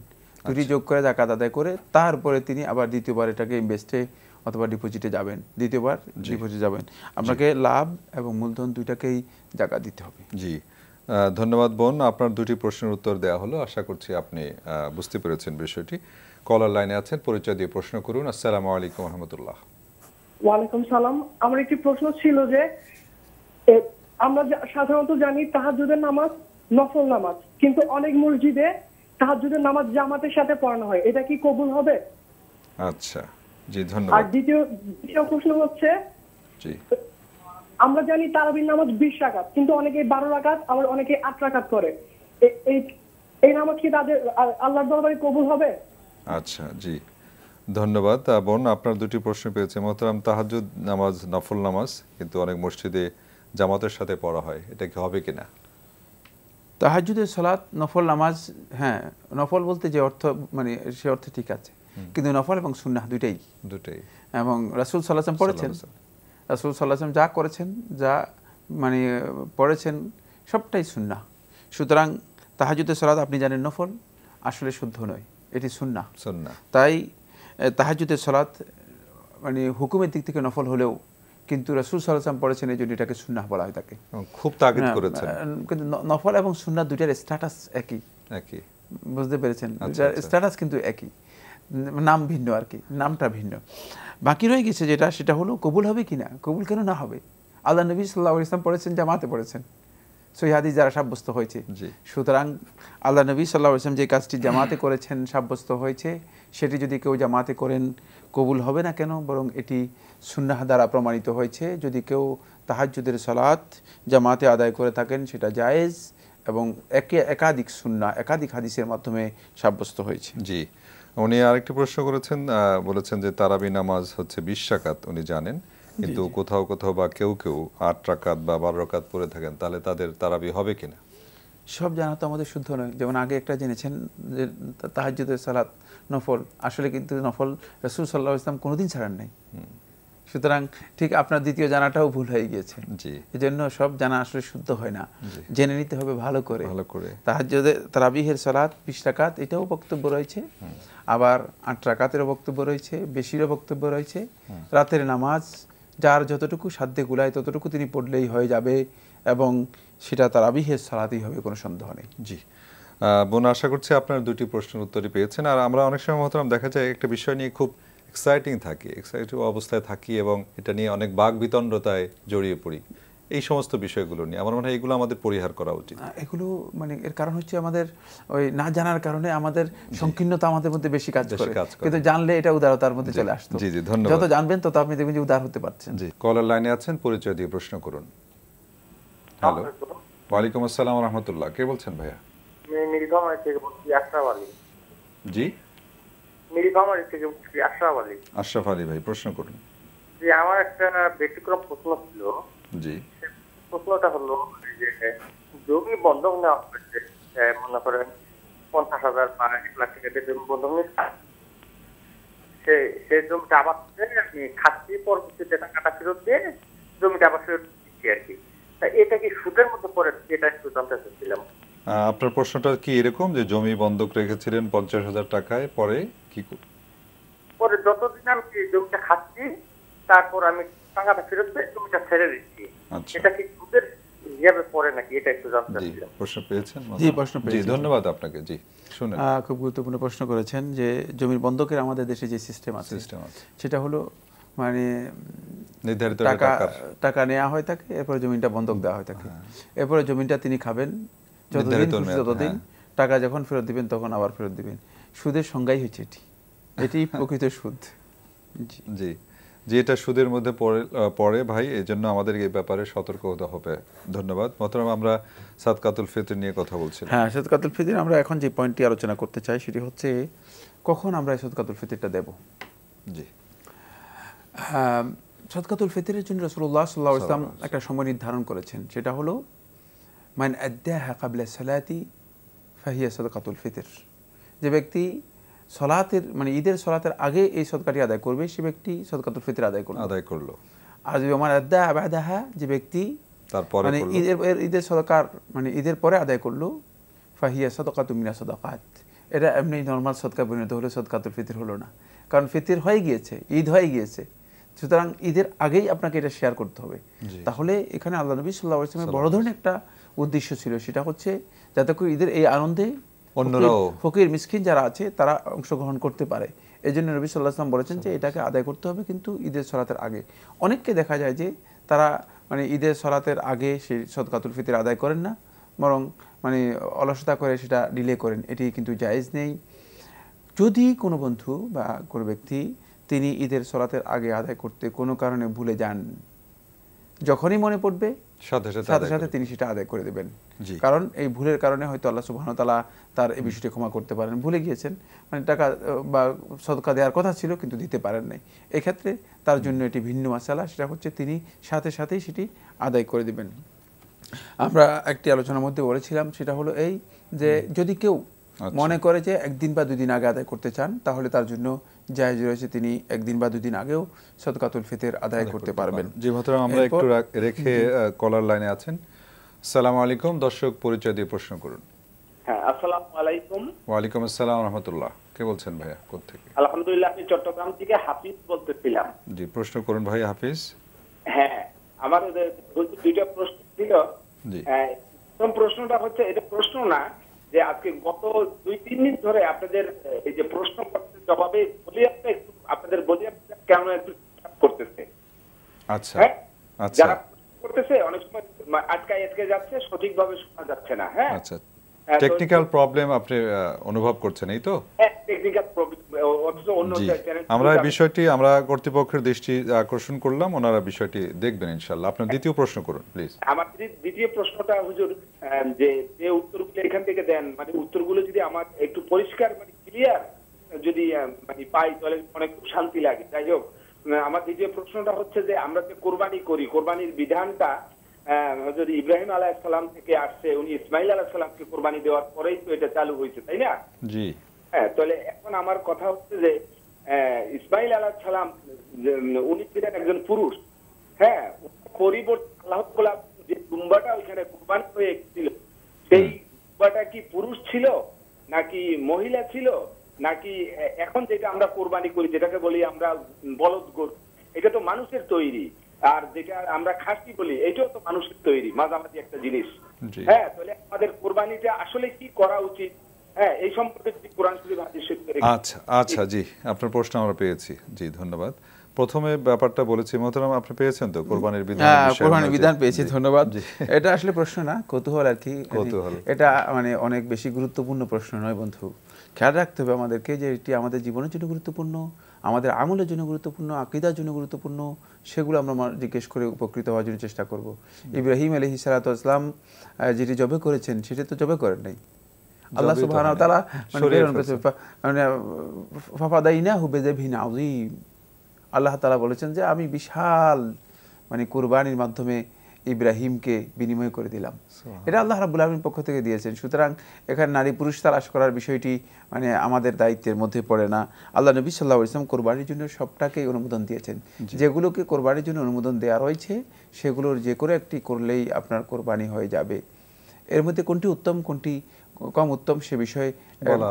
C: দুটি যোগ করে জাকাত আদায় করে তারপরে তিনি আবার দ্বিতীয়বার এটাকে ইনভেস্টে অথবা ডিপোজিটে যাবেন, দ্বিতীয়বার ডিপোজিটে যাবেন। আপনাকে লাভ এবং মূলধন দুইটাকেই জাকাত দিতে হবে।
B: জি ধন্যবাদ বোন, আপনার 2টি প্রশ্নের উত্তর দেওয়া হলো। আশা করছি আপনি বুঝতে পেরেছেন বিষয়টি। কলার লাইনে আছেন, পরিচয় দিয়ে প্রশ্ন করুন। আসসালামু আলাইকুম ওয়া রাহমাতুল্লাহ।
N: ওয়ালাইকুম সালাম। আমার একটি প্রশ্ন ছিল যে আমরা সাধারণত জানি তাহাজ্জুদের নামাজ নফল নামাজ, কিন্তু অনেক মসজিদে তাহাজ্জুদের নামাজ জামাতের সাথে পড়ানো হয়, এটা কি কবুল হবে?
B: আচ্ছা, জি
N: আর
B: ধন্যবাদ।
N: দ্বিতীয় প্রশ্ন হচ্ছে,
B: জি
N: আমরা জানি তারাবির নামাজ 20 রাকাত, কিন্তু অনেকে 12 রাকাত, আবার অনেকে 8 রাকাত করে। এই নামাজ কি তাদের আল্লাহর দরবারে কবুল হবে?
B: আচ্ছা, জি ধন্যবাদ। বোন, আপনার দুটি প্রশ্ন পেয়েছে। মোহতারাম, তাহাজ্জুদ নামাজ নফল নামাজ, কিন্তু অনেক মসজিদে জামাতের সাথে পড়া হয়, এটা কি হবে কিনা?
C: তাহাজ্জুদের সালাত নফল নামাজ, হ্যাঁ নফল বলতে যে অর্থ মানে সে অর্থে ঠিক আছে, কিন্তু নফল এবং সুন্নাহ দুটাই। এবং রাসূল সাল্লাল্লাহু আলাইহি ওয়াসাল্লাম পড়েছেন, রাসূল সাল্লাল্লাহু আলাইহি ওয়াসাল্লাম যা করেছেন, যা মানে পড়েছেন সবটাই সুন্নাহ। সুতরাং তাহাজ্জুদের সালাত আপনি জানেন নফল, আসলে শুদ্ধ নয়, এটি সুন্নাহ। তাই তাহাজ্জুদের সালাত মানে হুকুমের দিক থেকে নফল হলেও কিন্তু রাসূল সাল্লাল্লাহু আলাইহি ওয়াসাল্লাম পড়েছেন, এই জন্য এটাকে সুন্নাহ বলা হয় থাকে।
B: খুব তাকিদ করেছেন।
C: কিন্তু নফল এবং সুন্নাহ দুইটার স্ট্যাটাস একই, বুঝতে পেরেছেন? স্ট্যাটাস কিন্তু একই, নাম ভিন্ন আর কি, নামটা ভিন্ন। বাকি রয়ে গেছে যেটা, সেটা হলো কবুল হবে কিনা। কবুল কেন না হবে? আল্লাহ নবী সাল্লাল্লাহু আলাইহি ওয়াসাল্লাম পড়েছেন, জামাতে পড়েছেন, সহিহ হাদিস দ্বারা সাব্যস্ত হয়েছে। সুতরাং আল্লাহ নবী সাল্লাল্লাহু আলাইহি ওয়াসাল্লাম যে কাজটি জামাতে করেছেন, সাব্যস্ত হয়েছে, সেটি যদি কেউ জামাতে করেন কবুল হবে না কেন? বরং এটি সুন্নাহ দ্বারা প্রমাণিত হয়েছে। যদি কেউ তাহাজ্জুদের সালাত জামাতে আদায় করে থাকেন, সেটা জায়েজ এবং একাধিক সুন্নাহ, একাধিক হাদিসের মাধ্যমে সাব্যস্ত হয়েছে।
B: জি, উনি আরেকটি প্রশ্ন করেছেন, বলেছেন যে তারাবি নামাজ হচ্ছে 20 রাকাত উনি জানেন, কিন্তু কোথাও কোথাও বা কেউ 8 রাকাত বা 12 রাকাত পড়ে থাকেন, তাহলে তাদের তারাবি হবে কিনা?
C: সব জানা তো আমাদের শুদ্ধ নয়। যেমন আগে একটা জেনেছেন যে তাহাজ্জুদের সালাত নফল, আসলে কিন্তু নফল রাসূল সাল্লাল্লাহু আলাইহি ওয়াসাল্লাম কোনোদিন ছাড়েন নাই। সুতরাং ঠিক আপনার দ্বিতীয় জানাটাও ভুল হয়ে গিয়েছে। এই জন্য সব জানা আসলে শুদ্ধ হয় না, জেনে নিতে হবে ভালো করে। তাহাজ্জুদে তারাবিহের সালাত 20 রাকাত, এটাও বক্তব্য রয়েছে, আবার 8 রাকাতেরও বক্তব্য রয়েছে, বেশিরও বক্তব্য রয়েছে। রাতের নামাজ যার যতটুকু সাধ্যে কুলায় ততটুকু তিনি পড়লেই হয়ে যাবে, এবং সেটা তারাবিহের সালাতই হবে, কোনো সন্দেহ নেই।
B: জি বোন, আশা করছি আপনার দুটি প্রশ্নের উত্তরই পেয়েছেন। আর আমরা অনেক সময় মহতারাম দেখা যায় একটা বিষয় নিয়ে খুব এক্সাইটিং অবস্থায় থাকি, এবং এটা নিয়ে অনেক বাক বিতণ্ডতায় জড়িয়ে পড়ি। এই সমস্ত বিষয়গুলো নিয়ে আমার মনে হয় এগুলো আমাদের পরিহার করা উচিত।
C: এগুলো মানে এর কারণ হচ্ছে আমাদের ওই না জানার কারণে আমাদের সংকীর্ণতা আমাদের মধ্যে বেশি কাজ করে, কিন্তু জানলে এটা উদারতার মধ্যে চলে আসতো।
B: জি জি, ধন্যবাদ।
C: যত জানবেন তত আপনি দেখবেন যে উদার হতে পারছেন।
B: জি, কলার লাইনে আছেন, পরিচয় দিয়ে প্রশ্ন করুন। হ্যালো, ওয়ালাইকুম আসসালাম ওয়া রাহমাতুল্লাহ। কে বলছেন ভাইয়া?
O: আমি নীলফামারী থেকে বলছি, আশরাফ আলী।
B: জি,
O: নীলফামারী থেকে বলছি, আশরাফ আলী।
B: আশরাফ আলী ভাই, প্রশ্ন করুন।
O: জি, আমার একটা ব্যতিক্রম প্রশ্ন ছিল।
B: জি,
O: প্রশ্নটা হলো যে জমি বন্ধক নেওয়া হয়েছে, মনে করেন 50,000 বা 1 লাখ টাকা জমি বন্ধক নিচ্ছে, সেই জমিটা আবার আমি খাচ্ছি, পরবর্তীতে টাকাটা ফেরত দিয়ে জমিটা আবার ফেরত দিচ্ছি আর কি। এটা কি সুদের মধ্যে পড়ে? এটা একটু জানতে চাচ্ছিলাম।
B: আপনার প্রশ্নটা কি এরকম যে জমি বন্ধক রেখেছিলেন 50,000 টাকায়, পরে কি
O: পরে যতদিন আমি জমিটা খাচ্ছি, তারপর আমি টাকাটা ফেরত দিয়ে জমিটা ছেড়ে দিচ্ছি, এটা কি সুদের হিসাবে পড়ে নাকি? এটা একটু জানতে চাচ্ছিলাম।
B: প্রশ্ন পেয়েছেন?
C: জি, প্রশ্ন পেয়েছি।
B: জি, ধন্যবাদ আপনাকে। জি, শুনুন,
C: খুব গুরুত্বপূর্ণ প্রশ্ন করেছেন। যে জমির বন্ধকের আমাদের দেশে যে সিস্টেম আছে, সেটা হলো মানে
B: নির্ধারিত
C: টাকা নেওয়া হয় থাকে, এরপরে জমিটা বন্ধক দেওয়া হয় থাকে, এরপরে জমিটা তিনি খাবেন যতদিন ততদিন, টাকা যখন ফেরত দিবেন তখন আবার ফেরত দিবেন। সুদের সংজ্ঞাই হচ্ছে এটি প্রকৃত সুদ।
B: জি, যে এটা সুদের মধ্যে পড়ে ভাই, এই জন্য আমাদের এই ব্যাপারে সতর্ক হতে হবে। ধন্যবাদ। মোহতারাম, আমরা সাদকাতুল ফিতর নিয়ে কথা বলছিলাম।
C: হ্যাঁ, সাদকাতুল ফিতর আমরা এখন যে পয়েন্টটি আলোচনা করতে চাই সেটি হচ্ছে কখন আমরা সাদকাতুল ফিতরটা দেব।
B: জি,
C: সাদকাতুল ফিতরের জন্য রাসূলুল্লাহ সাল্লাল্লাহু আলাইহি ওয়াসাল্লাম একটা সময় নির্ধারণ করেছেন, সেটা হলো মান আদ্দাহা ক্বাবলা সালাতি ফাহিয়া সাদকাতুল ফিতর। যে ব্যক্তি সালাতের মানে ঈদের সালাতের আগে এই সদকাটি আদায় করবে, সে ব্যক্তি সাদকাতুল ফিতর আদায় করলো। আর যদি মান আদ্দাহা বাদাহা, যে ব্যক্তি তারপরে মানে ঈদের সদকার মানে ঈদের পরে আদায় করলো, ফাহিয়া সাদকাতুম মিনাস সাদাকাত, এটা এমনি নরমাল সদকা পরিণত হলো, সাদকাতুল ফিতর হলো না, কারণ ফিতর হয়ে গিয়েছে, ঈদ হয়ে গিয়েছে। সুতরাং ঈদের আগেই আপনাকে এটা শেয়ার করতে হবে। তাহলে এখানে আল্লাহ নবী সাল্লাল্লাহু আলাইহি ওয়াসাল্লামের বড় ধরনের একটা উদ্দেশ্য ছিল, সেটা হচ্ছে যাতে করে ঈদের এই আনন্দে ফকির মিসকিন যারা আছে তারা অংশগ্রহণ করতে পারে, এই জন্য নবী সাল্লাল্লাহু আলাইহি ওয়াসাল্লাম বলেছেন যে এটাকে আদায় করতে হবে কিন্তু ঈদের সলাতের আগে। অনেককে দেখা যায় যে তারা মানে ঈদের সলাতের আগে সেই সদকাতুল ফিতর আদায় করেন না, বরং মানে অলসতা করে সেটা ডিলে করেন। এটি কিন্তু জায়েজ নেই। যদি কোনো বন্ধু বা কোনো ব্যক্তি তিনি ঈদের সলাতের আগে আদায় করতে কোনো কারণে ভুলে যান, যখনই মনে পড়বে সাথে সাথে তিনি সেটা আদায় করে দেবেন। কারণ এই ভুলের কারণে হয়তো আল্লাহ সুবহানাহু ওয়া তাআলা তার এই বিষয়টি ক্ষমা করতে পারেন। ভুলে গিয়েছেন, মানে টাকা বা সদকা দেওয়ার কথা ছিল কিন্তু দিতে পারেন নাই, এক্ষেত্রে তার জন্য এটি ভিন্ন মাসালা, সেটা হচ্ছে তিনি সাথে সাথেই সেটি আদায় করে দেবেন। আমরা একটি আলোচনার মধ্যে বলেছিলাম, সেটা হলো এই যে যদি কেউ মনে করে যে একদিন বা দুদিন আগে আদায় করতে চান, তাহলে তার জন্য জায়েজ রয়েছে তিনি একদিন বা দুদিন আগেও সদকাতুল ফিতর আদায় করতে পারবেন।
B: জি মোহতারাম, আমরা একটু রেখে কলার লাইনে আছেন। আসসালামু আলাইকুম, দর্শক পরিচয় দিয়ে প্রশ্ন করুন।
P: হ্যাঁ, আসসালামু আলাইকুম।
B: ওয়া আলাইকুম আসসালাম ওয়া রাহমাতুল্লাহ। কে বলছেন ভাইয়া, কোথা থেকে?
P: আলহামদুলিল্লাহ, আমি চট্টগ্রাম থেকে হাফিজ বলতেছিলাম।
B: জি, প্রশ্ন করুন ভাই হাফিজ।
P: হ্যাঁ, আমার দুইটা প্রশ্ন ছিল। জি, প্রথম প্রশ্নটা হচ্ছে, এটা প্রশ্ন না, যে আজকে গত 2-3 দিন ধরে আপনাদের এই যে প্রশ্ন করতে জবাবে বলিয়াটা একটু আপনাদের বলিয়াটা কেমন একটু করতেছে।
B: আচ্ছা
P: আচ্ছা, যারা করতেছে অনেক সময় আটকে যাচ্ছে, সঠিকভাবে শোনা যাচ্ছে না। হ্যাঁ, আচ্ছা,
B: টেকনিক্যাল প্রবলেম আপনি অনুভব করছেন, এই তো?
P: হ্যাঁ, টেকনিক্যাল প্রবলেম।
B: আমরা এই বিষয়টি আমরা কর্তৃপক্ষের দৃষ্টি আকর্ষণ করলাম, ওনারা বিষয়টি দেখবেন ইনশাআল্লাহ। আপনার দ্বিতীয় প্রশ্ন করুন প্লিজ।
P: আমার দ্বিতীয় প্রশ্নটা হুজুর, যে উত্তরগুলো এখান থেকে দেন, মানে উত্তরগুলো যদি আমার একটু পরিষ্কার মানে ক্লিয়ার যদি মানে পাই, তাহলে অনেক শান্তি লাগে। যাই হোক, আমার দ্বিতীয় প্রশ্নটা হচ্ছে যে আমরা যে কোরবানি করি, কোরবানির বিধানটা হযরত ইব্রাহিম আলাইহিস সালাম থেকে আসছে, উনি ইসমাইল আলাইহিস সালামকে কোরবানি দেওয়ার পরেই তো এটা চালু হয়েছে, তাই না? জি। হ্যাঁ, তাহলে এখন আমার কথা হচ্ছে যে ইসমাইল আলাইহিস সালাম উনি ছিলেন একজন পুরুষ। হ্যাঁ, পরিবর্তে আল্লাহ তাআলা যে দুম্বাটা ওইখানে কোরবানি হয়ে ছিল, সেই দুম্বাটা কি পুরুষ ছিল নাকি মহিলা ছিল, নাকি এখন যেটা আমরা কোরবানি করি যেটাকে বলি আমরা বলদ গরু, এটা তো মানুষের তৈরি, আর যেটা আমরা খাসি বলি এটাও তো মানুষের তৈরি, মাঝামাঝি একটা জিনিস। হ্যাঁ, তাহলে আমাদের কোরবানিটা আসলে কি করা উচিত, হ্যাঁ, এই সম্পর্কে যদি কোরআন শরীফ হাদিস শরীফ।
B: আচ্ছা আচ্ছা, জি, আপনার প্রশ্ন আমরা পেয়েছি। জি, ধন্যবাদ। প্রথমে ব্যাপারটা বলেছি মোহতারাম, আপনি পেয়েছেন তো কোরবানির বিধান?
C: কোরবানির বিধান পেয়েছি, ধন্যবাদ। এটা আসলে প্রশ্ন না, কৌতূহল আর কি। এটা মানে অনেক বেশি গুরুত্বপূর্ণ প্রশ্ন নয় বন্ধু। খেয়াল রাখতে হবে আমাদেরকে যে এটি আমাদের জীবনের জন্য গুরুত্বপূর্ণ, আমাদের আমলের জন্য গুরুত্বপূর্ণ, আকীদার জন্য গুরুত্বপূর্ণ। সেগুলো আমরা জিজ্ঞেস করে উপকৃত হওয়ার জন্য চেষ্টা করব। ইব্রাহিম আলাইহিস সালাতু ওয়াস সালাম যেটি জবে করেছেন সেটা তো জবে করেন নাই, আল্লাহ সুবহানাহু ওয়া তাআলা মানে ফাফাদাইনাহু বিযাবহিন আযীম। আল্লাহ তাআলা বলেছেন যে আমি বিশাল মানে কুরবানির মাধ্যমে ইব্রাহিমকে বিনিময় করে দিলাম। এটা আল্লাহ রাব্বুল আলামিনের পক্ষ থেকে দিয়েছেন। সুতরাং এখানে নারী পুরুষ তালাশ করার বিষয়টি মানে আমাদের দায়িত্বের মধ্যে পড়ে না। আল্লাহ নবী সাল্লাল্লাহু আলাইহি ওয়াসাল্লাম কোরবানির জন্য সবটাকেই অনুমোদন দিয়েছেন। যেগুলোকে কোরবানির জন্য অনুমোদন দেওয়া রয়েছে সেগুলোর যে কোনো একটি করলেই আপনার কোরবানি হয়ে যাবে। এর মধ্যে কোনটি উত্তম কোনটি কম উত্তম সে বিষয়ে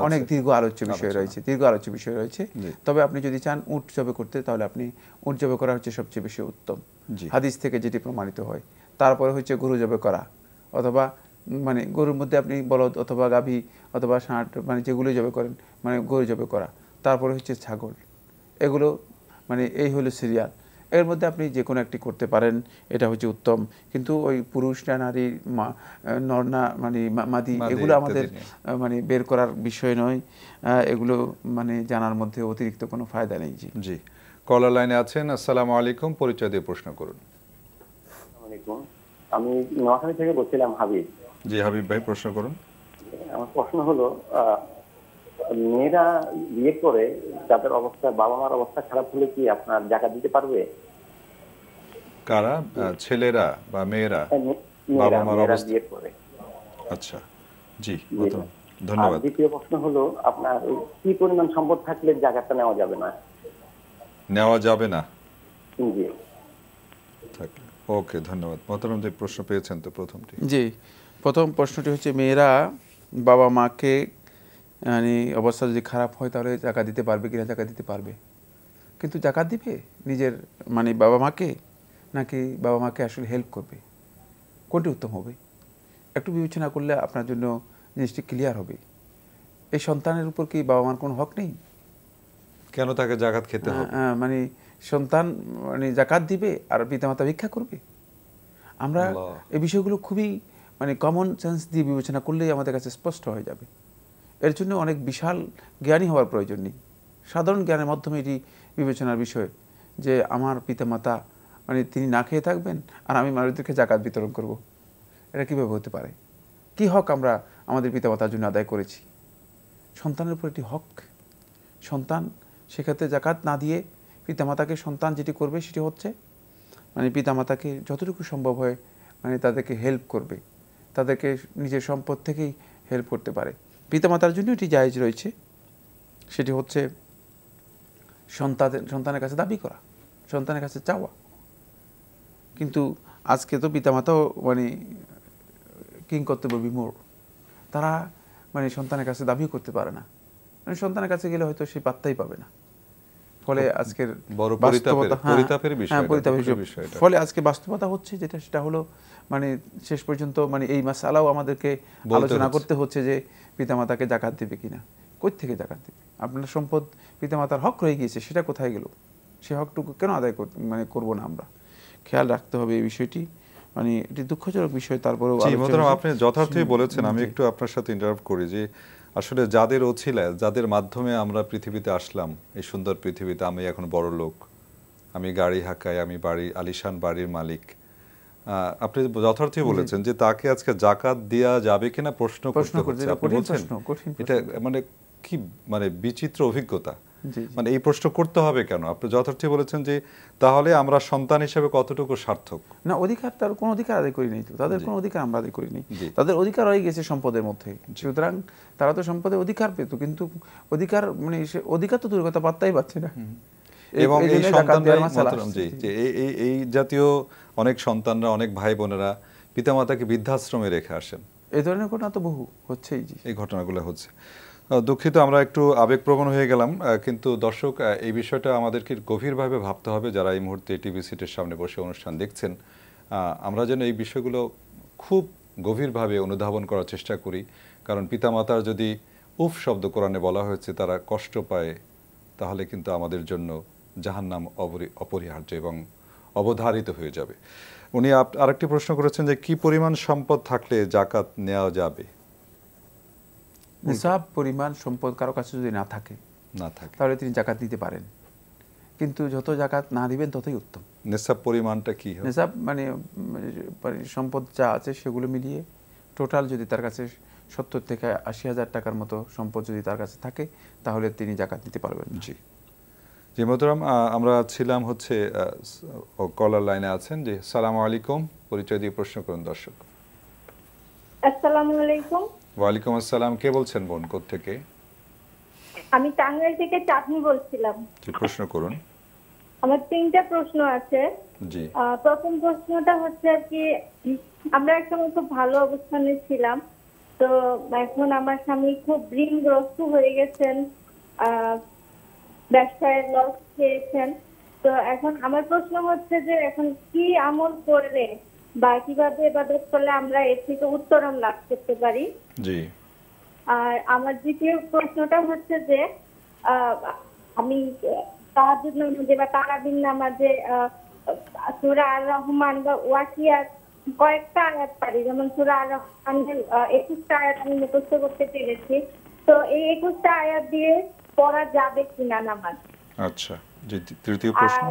C: অনেক দীর্ঘ আলোচ্য বিষয় রয়েছে। তবে আপনি যদি চান উট জবে করতে, তাহলে আপনি উট জবে করা হচ্ছে সবচেয়ে বেশি উত্তম, হাদিস থেকে যেটি প্রমাণিত হয়। তারপরে হচ্ছে গরু জবে করা, অথবা মানে গরুর মধ্যে আপনি বলদ অথবা গাভী অথবা ষাঁড় মানে যেগুলো জবে করেন মানে গরু জবে করা। তারপরে হচ্ছে ছাগল। এগুলো মানে এই হলো সিরিয়াল। এর মধ্যে আপনি যে কোনো একটি করতে পারেন, এটা হচ্ছে উত্তম। কিন্তু ওই পুরুষ না নারী নর না মানে মাদি এগুলো আমাদের মানে বের করার বিষয় নয়, এগুলো মানে জানার মধ্যে অতিরিক্ত কোনো ফায়দা নেই। জি
B: জি, কলার লাইনে আছেন। আসসালামু আলাইকুম, পরিচয় দিয়ে প্রশ্ন করুন।
Q: আসসালামু আলাইকুম, আমি নোয়াখালী থেকে বলছিলাম হাবিব।
B: জি হাবিব ভাই, প্রশ্ন করুন।
Q: আমার প্রশ্ন হলো, মেয়েরা বিয়ে করে যাদের অবস্থা বাবা মার অবস্থা খারাপ হলে কি আপনার যাকাত দিতে পারবে?
B: কারা? ছেলেরা বা মেয়েরা বাবা মার অবস্থা বিয়ে করে? আচ্ছা, জি, ধন্যবাদ।
Q: দ্বিতীয় প্রশ্ন হলো, আপনার কি পরিমাণ সম্পদ থাকলে যাকাতটা নেওয়া যাবে না?
B: নেওয়া যাবে না?
Q: জি,
B: ওকে, ধন্যবাদ। মোহতারাম যে প্রশ্ন পেয়েছেন তো প্রথমটি।
C: জি, প্রথম প্রশ্নটি হচ্ছে মেয়েরা বাবা মাকে মানে অবস্থা যদি খারাপ হয় তাহলে জাকাত দিতে পারবে কিনা? জাকাত দিতে পারবে, কিন্তু জাকাত দিবে নিজের মানে বাবা মাকে নাকি বাবা মাকে আসলে হেল্প করবে, কোনটি উত্তম হবে? একটু বিবেচনা করলে আপনার জন্য জিনিসটি ক্লিয়ার হবে। এই সন্তানের উপর কি বাবা মার কোনো হক নেই?
B: কেন তাকে জাকাত খেতে হবে?
C: মানে সন্তান মানে জাকাত দিবে আর পিতামাতা ভিক্ষা করবে? আমরা এই বিষয়গুলো খুবই মানে কমন সেন্স দিয়ে বিবেচনা করলেই আমাদের কাছে স্পষ্ট হয়ে যাবে। এর জন্য অনেক বিশাল জ্ঞানী হওয়ার প্রয়োজন নেই, সাধারণ জ্ঞানের মাধ্যমে এটি বিবেচনার বিষয় যে আমার পিতামাতা মানে তিনি না খেয়ে থাকবেন আর আমি মানুষদেরকে জাকাত বিতরণ করব, এটা কীভাবে হতে পারে? কি হক আমরা আমাদের পিতামাতার জন্য আদায় করেছি? সন্তানের উপর এটি হক। সন্তান সেক্ষেত্রে জাকাত না দিয়ে পিতামাতাকে সন্তান যেটি করবে সেটি হচ্ছে মানে পিতামাতাকে যতটুকু সম্ভব হয় মানে তাদেরকে হেল্প করবে, তাদেরকে নিজের সম্পদ থেকেই হেল্প করতে পারে। পিতামাতার জন্য এটি জায়েজ রয়েছে, সেটি হচ্ছে সন্তানের কাছে দাবি করা, সন্তানের কাছে চাওয়া। কিন্তু আজকে তো পিতামাতাও মানে কিংকর্তব্য বিমূঢ়, তারা মানে সন্তানের কাছে দাবিও করতে পারে না, মানে সন্তানের কাছে গেলে হয়তো সে পাত্তাই পাবে না। ফলে আজকের ফলে আজকে বাস্তবতা হচ্ছে যেটা, সেটা হলো মানে শেষ পর্যন্ত মানে এই মাসালাও আমাদেরকে আলোচনা করতে হচ্ছে যে পিতামাতাকে জাকাত দেবে কিনা, কই থেকে জাকাত দেবে? আপনার সম্পদ পিতামাতার হক রয়ে গিয়েছে, সেটা কোথায় গেল? সে হকটুকু কেন আদায় মানে করবো না? আমরা খেয়াল রাখতে হবে এই বিষয়টি, মানে এটি দুঃখজনক বিষয়। তারপরেও
B: আপনি যথার্থই বলেছেন। আমি একটু আপনার সাথে ইন্টারাপ্ট করি যে আসলে যাদের ওছিলায়, যাদের মাধ্যমে আমরা পৃথিবীতে আসলাম, এই সুন্দর পৃথিবীতে, আমি এখন বড় লোক, আমি গাড়ি হাঁকাই, আমি আলিশান বাড়ির মালিক, আপনি যথার্থই বলেছেন যে তাকে আজকে জাকাত দেওয়া যাবে কিনা প্রশ্ন করতে হচ্ছে। আপনি বলছেন এটা মানে কি মানে বিচিত্র অভিজ্ঞতা, মানে এই প্রশ্ন করতে হবে কেন? আপনি যথার্থই বলেছেন যে তাহলে আমরা সন্তান হিসেবে কতটুকু সার্থক?
C: না, অধিকার, তার কোনো অধিকার আদায় করিনি তো, তাদের কোনো অধিকার আমরা আদায় করিনি, তাদের অধিকার হয়ে গেছে সম্পদের মধ্যে। সুতরাং তারা তো সম্পদের অধিকার পেত, কিন্তু অধিকার মানে অধিকার তো দূরের কথা, পাত্তাই পাচ্ছে না।
B: এবং এই সন্তানরা এই জাতীয় অনেক সন্তানরা, অনেক ভাই বোনেরা পিতামাতাকে বৃদ্ধাশ্রমে রেখে আসেন।
C: এই ধরনের ঘটনা তো বহু হচ্ছেই,
B: এই ঘটনাগুলো হচ্ছে। দুঃখিত, আমরা একটু আবেগপ্রবণ হয়ে গেলাম, কিন্তু দর্শক এই বিষয়টা আমাদেরকে গভীরভাবে ভাবতে হবে। যারা এই মুহূর্তে টিভি সিটের সামনে বসে অনুষ্ঠান দেখছেন, আমরা যেন এই বিষয়গুলো খুব গভীরভাবে অনুধাবন করার চেষ্টা করি। কারণ পিতামাতার যদি উফ শব্দ কোরআনে বলা হয়েছে তারা কষ্ট পায়, তাহলে কিন্তু আমাদের জন্য জাহান্নাম অপরিহার্য এবং অবধারিত হয়ে যাবে। উনি আরেকটি প্রশ্ন করেছেন যে কি পরিমাণ সম্পদ থাকলে জাকাত নেওয়া যাবে?
C: নিসাব পরিমাণ সম্পদ কারো কাছে যদি না থাকে তাহলে তিনি জাকাত দিতে পারেন, কিন্তু যত জাকাত না দিবেন ততই উত্তম।
B: নিসাব পরিমাণটা কি?
C: নিসাব মানে সম্পদ যা আছে সেগুলো মিলিয়ে টোটাল যদি তার কাছে 70 থেকে 80,000 টাকার মতো সম্পদ যদি তার কাছে থাকে তাহলে তিনি জাকাত দিতে পারবেন।
B: জি মোহতারাম, আমরা ছিলাম হচ্ছে কলার লাইনে আছেন। জি, সালামু আলাইকুম, পরিচয় দিয়ে প্রশ্ন করুন দর্শক।
E: আসসালামু আলাইকুম।
B: ওয়ালাইকুম আসসালাম, কে বলছেন বোন, কোত্থেকে?
E: আমি টাঙ্গাইল থেকে চাঁদনি বলছিলাম।
B: জি, প্রশ্ন করুন।
E: আমার 3টা প্রশ্ন আছে।
B: জি।
E: প্রথম প্রশ্নটা হচ্ছে কি, আমরা একসময় খুব ভালো অবস্থানে ছিলাম, তো এখন আমার স্বামী খুব ঋণগ্রস্ত হয়ে গেছেন, ব্যবসায় লস খেয়েছেন। তো এখন আমার প্রশ্ন হচ্ছে যে এখন কি আমল করলে বা কিভাবে ইবাদত করলে আমরা এর থেকে উত্তরণ লাভ করতে পারি?
B: জি।
E: আর আমার দ্বিতীয় প্রশ্নটা হচ্ছে যে আমি তাহাজ্জুদ নামাজে বা তারাবির নামাজে সূরা আর রহমান বা ওয়াকিয়ার কয়েকটা আয়াত পারি, যেমন সূরা আর রহমানের 21টা আয়াত আমি মুখস্থ করতে পেরেছি। তো এই 21টা আয়াত দিয়ে পড়া যাবে কিনা নামাজ?
B: আচ্ছা, জি। তৃতীয় প্রশ্ন।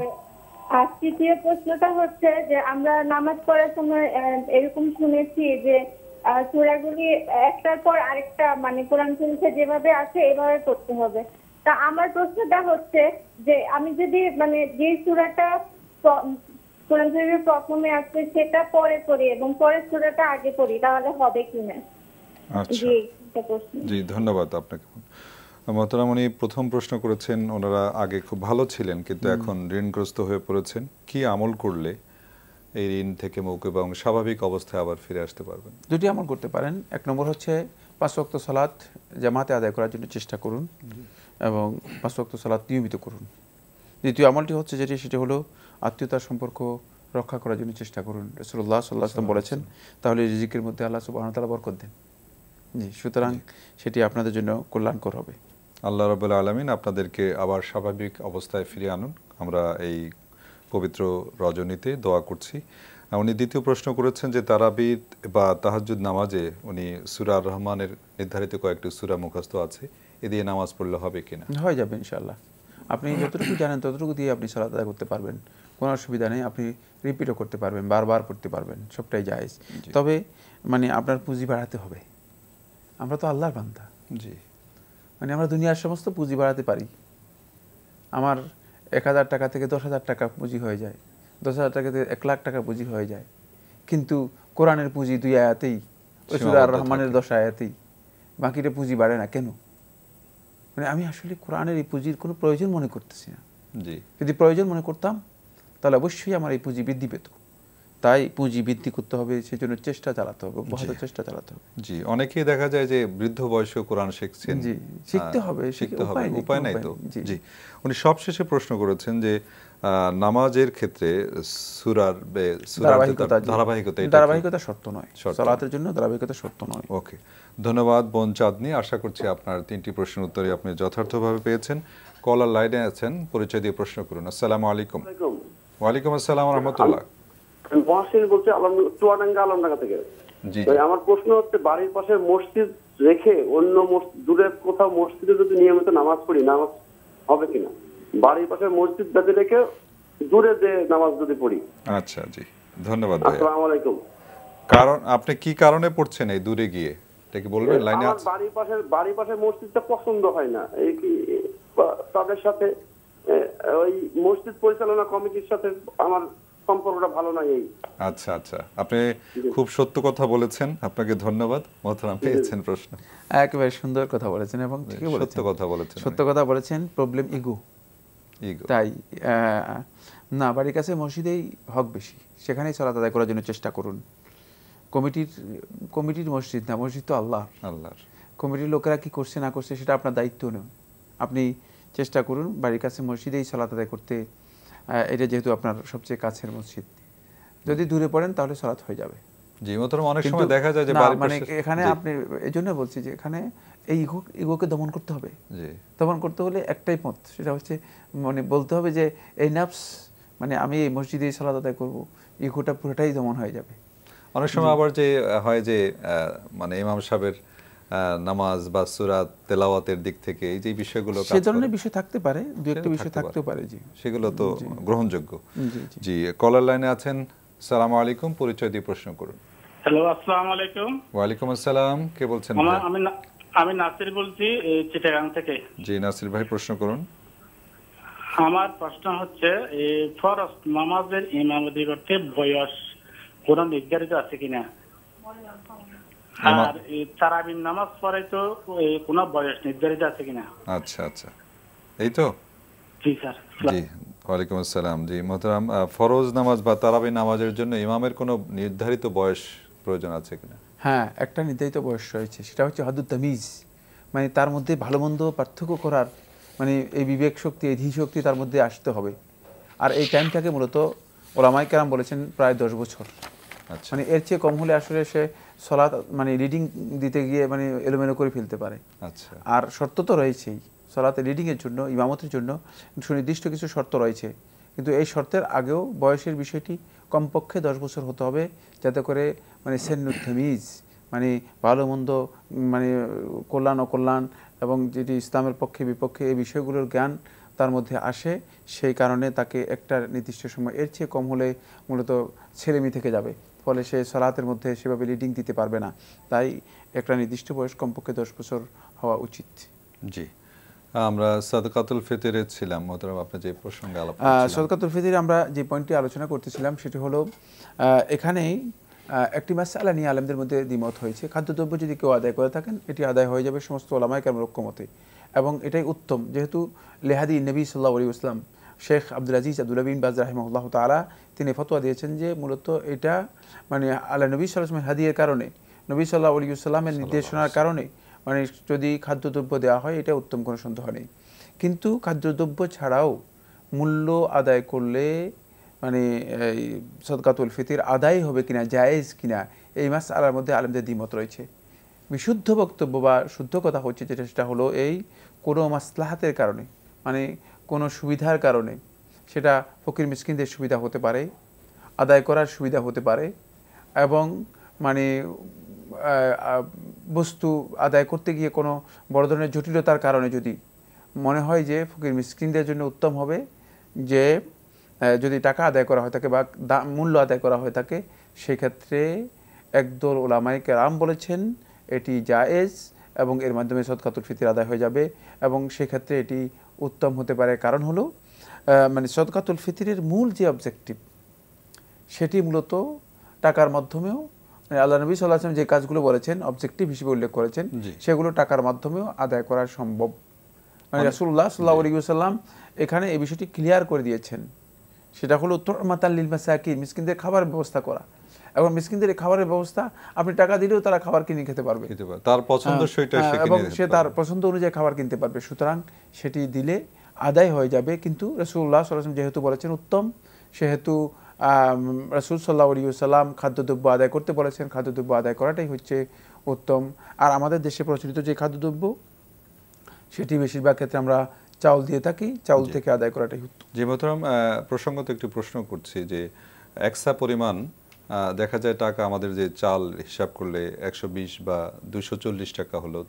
E: আর তৃতীয় প্রশ্নটা হচ্ছে যে আমরা নামাজ পড়ার সময় এরকম শুনেছি যে সূরাগুলি একটার পর আরেকটা মানে কোরআন শরীফে যেভাবে আছে এভাবে পড়তে হবে। তা আমার প্রশ্নটা হচ্ছে যে আমি যদি মানে যে সূরাটা কোরআন শরীফের প্রথমে আছে সেটা পরে পড়ি এবং পরের সূরাটা আগে পড়ি, তাহলে হবে কিনা?
B: আচ্ছা, জি, ধন্যবাদ আপনাকে। মোহতারাম, উনি প্রথম প্রশ্ন করেছেন, ওনারা আগে খুব ভালো ছিলেন কিন্তু এখন ঋণগ্রস্ত হয়ে পড়েছেন। কি আমল করলে এই ঋণ থেকে মওকুফ এবং স্বাভাবিক অবস্থায় আবার ফিরে আসতে পারবেন?
C: দুটি আমল করতে পারেন। 1 নম্বর হচ্ছে 5 ওয়াক্ত সালাত জামাতে আদায় করার জন্য চেষ্টা করুন এবং 5 ওয়াক্ত সালাত নিয়মিত করুন। দ্বিতীয় আমলটি হচ্ছে সেটি হলো আত্মীয়তার সম্পর্ক রক্ষা করার জন্য চেষ্টা করুন। রাসূলুল্লাহ সাল্লাল্লাহু আলাইহি ওয়াসাল্লাম বলেছেন তাহলে রিজিকের মধ্যে আল্লাহ সুবহানাহু ওয়া তাআলা বরকত দেন। জি, সুতরাং সেটি আপনাদের জন্য কল্যাণকর হবে।
B: আল্লাহ রাব্বুল আলামিন আপনাদেরকে আবার স্বাভাবিক অবস্থায় ফিরিয়ে আনুন, আমরা এই পবিত্র রজনীতে দোয়া করছি। উনি দ্বিতীয় প্রশ্ন করেছেন যে তারাবির বা তাহাজ্জুদ নামাজে উনি সূরা আর রহমানের নির্ধারিত কয়েকটি সূরা মুখস্থ আছে, এ দিয়ে নামাজ পড়লে হবে কিনা?
C: হয়ে যাবে ইনশাআল্লাহ। আপনি যতটুকু জানেন ততটুকু দিয়ে আপনি সালাত আদায় করতে পারবেন, কোনো অসুবিধা নেই। আপনি রিপিটও করতে পারবেন, বারবার পড়তে পারবেন, সবটাই জায়েজ। তবে মানে আপনার পুঁজি বাড়াতে হবে। আমরা তো আল্লাহর বান্দা,
B: জি,
C: মানে আমরা দুনিয়ার সমস্ত পুঁজি বাড়াতে পারি। আমার 1000 টাকা থেকে 10,000 টাকা পুঁজি হয়ে যায়, 10,000 টাকা থেকে 1 লাখ টাকা পুঁজি হয়ে যায়, কিন্তু কোরআনের পুঁজি 2 আয়াতেই, সূরা আর রহমানের 10 আয়াতেই, বাকিটা পুঁজি বাড়ে না কেন? মানে আমি আসলে কোরআনের এই পুঁজির কোনো প্রয়োজন মনে করতেছি না। যদি প্রয়োজন মনে করতাম তাহলে অবশ্যই আমার এই পুঁজি বৃদ্ধি পেত। তাই পুঁজি বৃদ্ধি করতে হবে, সেজন্য চেষ্টা চালাতে হবে, বহুত চেষ্টা চালাতে হবে।
B: জি, অনেকেই দেখা যায় যে বৃদ্ধ বয়সে কোরআন শিখছেন।
C: জি, শিখতে হবে,
B: উপায় নাই তো। জি, উনি সবশেষে প্রশ্ন করেছেন যে নামাজের ক্ষেত্রে সূরার
C: ধারাবাহিকতা শর্ত নয়, সালাতের জন্য ধারাবাহিকতা শর্ত নয়।
B: ওকে, ধন্যবাদ বোন চাঁদনি। আশা করছি আপনার 3টি প্রশ্নের উত্তরে আপনি যথার্থভাবে পেয়েছেন। কলার লাইনে আছেন, পরিচয় দিয়ে প্রশ্ন করুন। আসসালামু আলাইকুম। ওয়ালাইকুম আসসালাম ওয়া রাহমাতুল্লাহ।
R: মহসিন বলছি চুয়াডাঙ্গা আলমডাঙ্গা থেকে। আমার প্রশ্ন হচ্ছে, বাড়ির পাশে মসজিদ রেখে অন্য দূরে কোথাও মসজিদে যদি নিয়মিত নামাজ পড়ি, নামাজ হবে কিনা? বাড়ির পাশে মসজিদ বেঁধে রেখে দূরে যে নামাজ যদি পড়ি।
B: আচ্ছা, জি, ধন্যবাদ।
R: আসসালামু আলাইকুম।
B: কারণ আপনি কি কারণে পড়ছেন এই দূরে গিয়ে, এটা কি বলবেন? লাইনে
R: আছে। বাড়ির পাশে মসজিদটা পছন্দ হয় না, এই কি তাদের সাথে ওই মসজিদ পরিচালনা কমিটির সাথে আমার সম্পর্কটা ভালো নাই। এই
B: আচ্ছা আচ্ছা, আপনি খুব সত্য কথা বলেছেন, আপনাকে ধন্যবাদ। মোহতারাম, পেয়েছেন প্রশ্ন।
C: একেবারে সুন্দর কথা বলেছেন এবং ঠিকই বলেছেন,
B: সত্য কথা বলেছেন,
C: সত্য কথা বলেছেন। Problem ego. তাই না, বাড়ির কাছে মসজিদেই হক বেশি, সেখানেই সালাত আদায় করার জন্য চেষ্টা করুন। কমিটির মসজিদ না, মসজিদ তো আল্লাহর। কমিটির লোকেরা কি করছে না করছে সেটা আপনার দায়িত্ব নয়। আপনি চেষ্টা করুন বাড়ির কাছে মসজিদেই সালাত আদায় করতে। এটা যেহেতু আপনার সবচেয়ে কাছের মসজিদ, যদি দূরে পড়েন তাহলে সালাত হয়ে যাবে।
B: জি, মোহতারাম, অনেক সময় দেখা যায় যে
C: মানে এখানে আপনি এজন্য বলছি যে এখানে এই ইগোকে দমন করতে হবে। দমন করতে হলে একটাই পথ, সেটা হচ্ছে মানে বলতে হবে যে এই নাফস, মানে আমি এই মসজিদে সালাত আদায় করব, ইগোটা পুরোটাই দমন হয়ে যাবে।
B: অনেক সময় আবার যে হয় যে মানে ইমাম সাহেবের নামাজ বা সূরা তেলাওয়াতের দিক থেকে এই যে বিষয়গুলো,
C: সেই ধরনের বিষয় থাকতে পারে, দুই একটা বিষয় থাকতে পারে। জি,
B: সেগুলো তো গ্রহণযোগ্য। জি, কলার লাইনে আছেন। আসসালামু আলাইকুম, পরিচয় দিয়ে প্রশ্ন করুন।
S: হ্যালো, আসসালামু আলাইকুম।
B: ওয়ালাইকুম আসসালাম, কে বলছেন?
S: আমি নাসির বলছি চিটাগাং থেকে।
B: জি, নাসির ভাই, প্রশ্ন করুন।
S: আমার প্রশ্ন হচ্ছে, ফরজ নামাজের ইমামতি করতে বয়স কোন নির্ধারিত আছে কিনা? আর তারাবির নামাজ পড়ে তো কোন বয়স নির্ধারিত আছে কিনা?
B: আচ্ছা আচ্ছা, এই তো।
S: জি স্যার।
B: জি, ওয়ালাইকুম আসসালাম। জি মোহতারাম, ফরজ নামাজ বা তারাবি নামাজের জন্য ইমামের কোনো নির্ধারিত বয়স প্রয়োজন আছে কিনা?
C: হ্যাঁ, একটা নির্ধারিত বয়স রয়েছে, সেটা হচ্ছে হাদুত তামিজ, মানে তার মধ্যে ভালো মন্দ পার্থক্য করার, মানে এই বিবেক শক্তি, এই ধী শক্তি তার মধ্যে আসতে হবে। আর এই টাইমটাকে মূলত ওলামায়ে কেরাম বলেছেন প্রায় 10 বছর। মানে এর চেয়ে কম হলে আসলে সে সালাত মানে লিডিং দিতে গিয়ে মানে এলোমেলো করে ফেলতে পারে।
B: আচ্ছা,
C: আর শর্ত তো রয়েছেই সালাতে লিডিংয়ের জন্য, ইমামতের জন্য সুনির্দিষ্ট কিছু শর্ত রয়েছে, কিন্তু এই শর্তের আগেও বয়সের বিষয়টি কমপক্ষে 10 বছর হতে হবে, যাতে করে মানে সেন্নুত তামিজ, মানে ভালো মন্দ, মানে কল্যাণ অকল্যাণ এবং যেটি ইসলামের পক্ষে বিপক্ষে এই বিষয়গুলোর জ্ঞান তার মধ্যে আসে। সেই কারণে তাকে একটা নির্দিষ্ট সময়, এর চেয়ে কম হলে মূলত ছেলেমেয়ে থেকে যাবে, ফলে সে সালাতের মধ্যে সেভাবে লিডিং দিতে পারবে না। তাই একটা নির্দিষ্ট বয়স কমপক্ষে 10 বছর হওয়া উচিত।
B: জি, আমরা সাদকাতুল ফিতরে ছিলাম। মোহতারাম, আপনি যে প্রসঙ্গে আলাপ করছিলেন,
C: সাদকাতুল ফিতরে আমরা যে পয়েন্টটি আলোচনা করতেছিলাম সেটি হলো, এখানেই একটি মাসআলা নিয়ে আলেমদের মধ্যে দ্বিমত হয়েছে। খাদ্যদ্রব্য যদি কেউ আদায় করে থাকেন, এটি আদায় হয়ে যাবে সমস্ত ওলামায়ে কেরামের ঐক্যমতে, এবং এটাই উত্তম। যেহেতু লেহাদি নবী সাল্লাল্লাহু আলাইহি ওয়াসাল্লাম শেখ আব্দুল আজিজ আব্দুল্লাহ বিন বাজ রাহিমাহুল্লাহ তাআলা তিনি ফতোয়া দিয়েছেন যে মূলত এটা মানে আল্লাহ নবী সাল্লাল্লাহু আলাইহি ওয়াসাল্লামের হাদিয়ের কারণে, নবী সাল্লাল্লাহু আলাইহি ওয়াসাল্লামের নির্দেশনার কারণে মানে যদি খাদ্যদ্রব্য দেওয়া হয়, এটা উত্তম, কোনো সন্দেহ নেই। কিন্তু খাদ্যদ্রব্য ছাড়াও মূল্য আদায় করলে মানে এই সাদকাতুল ফিতর আদায় হবে কিনা, জায়েজ কিনা, এই মাসআলার মধ্যে আলেমদের দ্বিমত রয়েছে। বিশুদ্ধ বক্তব্য বা শুদ্ধ কথা হচ্ছে যেটা, সেটা হলো এই কোনো মাসলাহাতের কারণে, মানে কোনো সুবিধার কারণে, সেটা ফকির মিসকিনদের সুবিধা হতে পারে, আদায় করার সুবিধা হতে পারে, এবং মানে বস্তু আদায় করতে গিয়ে কোনো বড় ধরনের জটিলতার কারণে যদি মনে হয় যে ফকির মিসকিনদের জন্য উত্তম হবে যে যদি টাকা আদায় করা হয়ে থাকে বা মূল্য আদায় করা হয়ে থাকে, সেক্ষেত্রে একদল উলামায়ে কেরাম বলেছেন এটি জায়েজ এবং এর মাধ্যমে সদকাতুল ফিতর আদায় হয়ে যাবে, এবং সেক্ষেত্রে এটি উত্তম হতে পারে। কারণ হলো মানে সদকাতুল ফিতরের মূল যে অবজেক্টিভ সেটি মূলত টাকার মাধ্যমেও, আল্লাহ নবী সাল্লাল্লাহু আলাইহি ওয়াসাল্লাম যে কাজগুলো বলেছেন অবজেক্টিভ হিসেবে উল্লেখ করেছেন, সেগুলো টাকার মাধ্যমেও আদায় করা সম্ভব। মানে রাসূলুল্লাহ সাল্লাল্লাহু আলাইহি ওয়াসাল্লাম এখানে এই বিষয়টি ক্লিয়ার করে দিয়েছেন, সেটা হলো তু'মাতাল লিল মাসাকিন, মিসকিনদের খাবারের ব্যবস্থা করা। এবং মিসকিনদের খাবারের ব্যবস্থা আপনি টাকা দিলেও তারা খাবার কিনে খেতে পারবে,
B: তার পছন্দসইটা সে কিনে,
C: এবং সে তার পছন্দ অনুযায়ী খাবার কিনতে পারবে। সুতরাং সেটি দিলে আদায় হয়ে যাবে। কিন্তু রাসূলুল্লাহ সাল্লাল্লাহু আলাইহি ওয়াসাল্লাম যেহেতু বলেছেন উত্তম, সেহেতু রাসূল সাল্লাল্লাহু আলাইহি ওয়াসাল্লাম খাদ্যদ্রব্য আদায় করতে বলেছেন, খাদ্যদ্রব্য আদায় করাটাই হচ্ছে উত্তম। আর আমাদের দেশে প্রচলিত যে খাদ্যদ্রব্য সেটি বেশিরভাগ ক্ষেত্রে আমরা চাউল দিয়ে থাকি, চাউল থেকে আদায় করাটাই উত্তম।
B: যে মোহতারাম, প্রসঙ্গত একটি প্রশ্ন করছি যে একসা পরিমাণ দেখা যায় টাকা আমাদের যে চাল হিসাব করলে 120 বা 240 টাকা হলো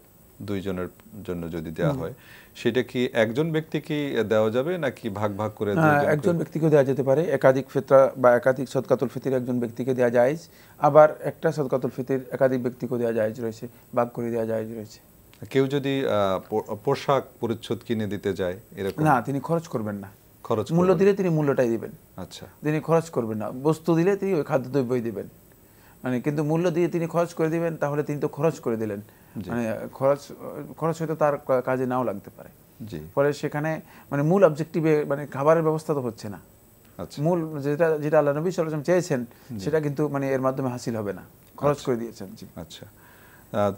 B: দুইজনের জন্য যদি দেওয়া হয়, সেটা কি একজন ব্যক্তিকে দেওয়া যাবে নাকি ভাগ ভাগ করে?
C: একজন ব্যক্তিকে দেওয়া যেতে পারে, একাধিক ফিতরা বা একাধিক সদকাতুল ফিতর একজন ব্যক্তিকে দেওয়া জায়েজ, আবার একটা সদকাতুল ফিতর একাধিক ব্যক্তিকে দেওয়া জায়েজ রয়েছে, ভাগ করে দেওয়া জায়েজ রয়েছে।
B: কেউ যদি পোশাক পরিচ্ছদ কিনে দিতে যায় এরকম,
C: না, তিনি খরচ করবেন না। মূল্য দিলে তিনি মূল্যটাই দিবেন।
B: আচ্ছা,
C: তিনি খরচ করবেন না। বস্তু দিলে তিনি ওই খাদ্যদ্রব্যই দিবেন, মানে কিন্তু মূল্য দিয়ে তিনি খরচ করে দিবেন, তাহলে তিনি তো খরচ করে দিলেন, মানে খরচ হয়তো তার কাজে নাও লাগতে পারে। ফলে সেখানে মানে মূল অবজেক্টিভে মানে খাবারের ব্যবস্থা তো হচ্ছে না। মূল যেটা আল্লাহ নবী সাল্লাল্লাহু আলাইহি ওয়াসাল্লাম চেয়েছেন সেটা কিন্তু মানে এর মাধ্যমে হাসিল হবে না, খরচ করে দিয়েছেন। জি,
B: আচ্ছা।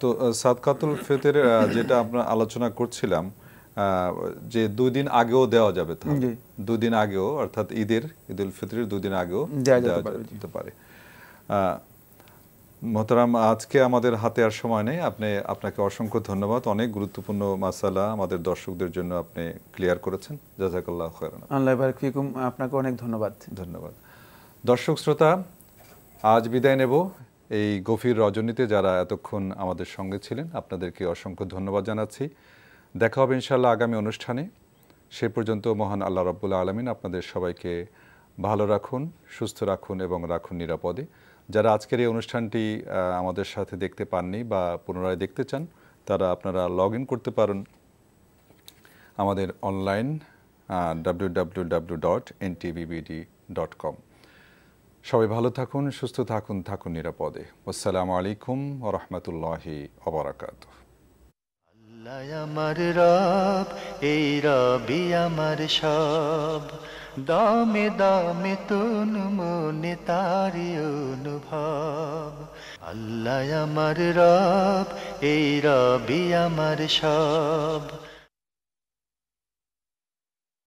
B: তো সাদকাতুল ফিতর যেটা আমরা আলোচনা করছিলাম যে 2 দিন আগেও দেওয়া যাবে, 2 দিন আগেও, অর্থাৎ ঈদুল ফিতরের 2 দিন আগেও দেওয়া যেতে পারে। মোহতারাম, আজকে আমাদের হাতে আর সময় নেই, আপনাকে অসংখ্য ধন্যবাদ। অনেক গুরুত্বপূর্ণ মাসালা আমাদের দর্শকদের জন্য আপনি ক্লিয়ার করেছেন। জাযাকাল্লাহু খায়রান।
C: আল্লাহ বারাক ফিকুম। আপনাকে অনেক ধন্যবাদ।
B: দর্শক শ্রোতা, আজ বিদায় নেব। এই গভীর রজনীতে যারা এতক্ষণ আমাদের সঙ্গে ছিলেন আপনাদেরকে অসংখ্য ধন্যবাদ জানাচ্ছি। দেখা হবে ইনশাআল্লাহ আগামী অনুষ্ঠানে। সে পর্যন্ত মহান আল্লাহ রাব্বুল আলামিন আপনাদের সবাইকে ভালো রাখুন, সুস্থ রাখুন এবং রাখুন নিরাপদে। যারা আজকের এই অনুষ্ঠানটি আমাদের সাথে দেখতে পাননি বা পুনরায় দেখতে চান, তারা আপনারা লগ ইন করতে পারেন আমাদের অনলাইন www.ntvbd.com। সবাই ভালো থাকুন, সুস্থ থাকুন, থাকুন নিরাপদে। আসসালামু আলাইকুম ওয়া রাহমাতুল্লাহি ওয়া বারাকাতুহু।
A: আল্লাহ আমার রব, এই রবই আমার সব, দামে দামে তুন মনে তারি অনুভব। আল্লাহ আমার রব, এই রবই আমার সব।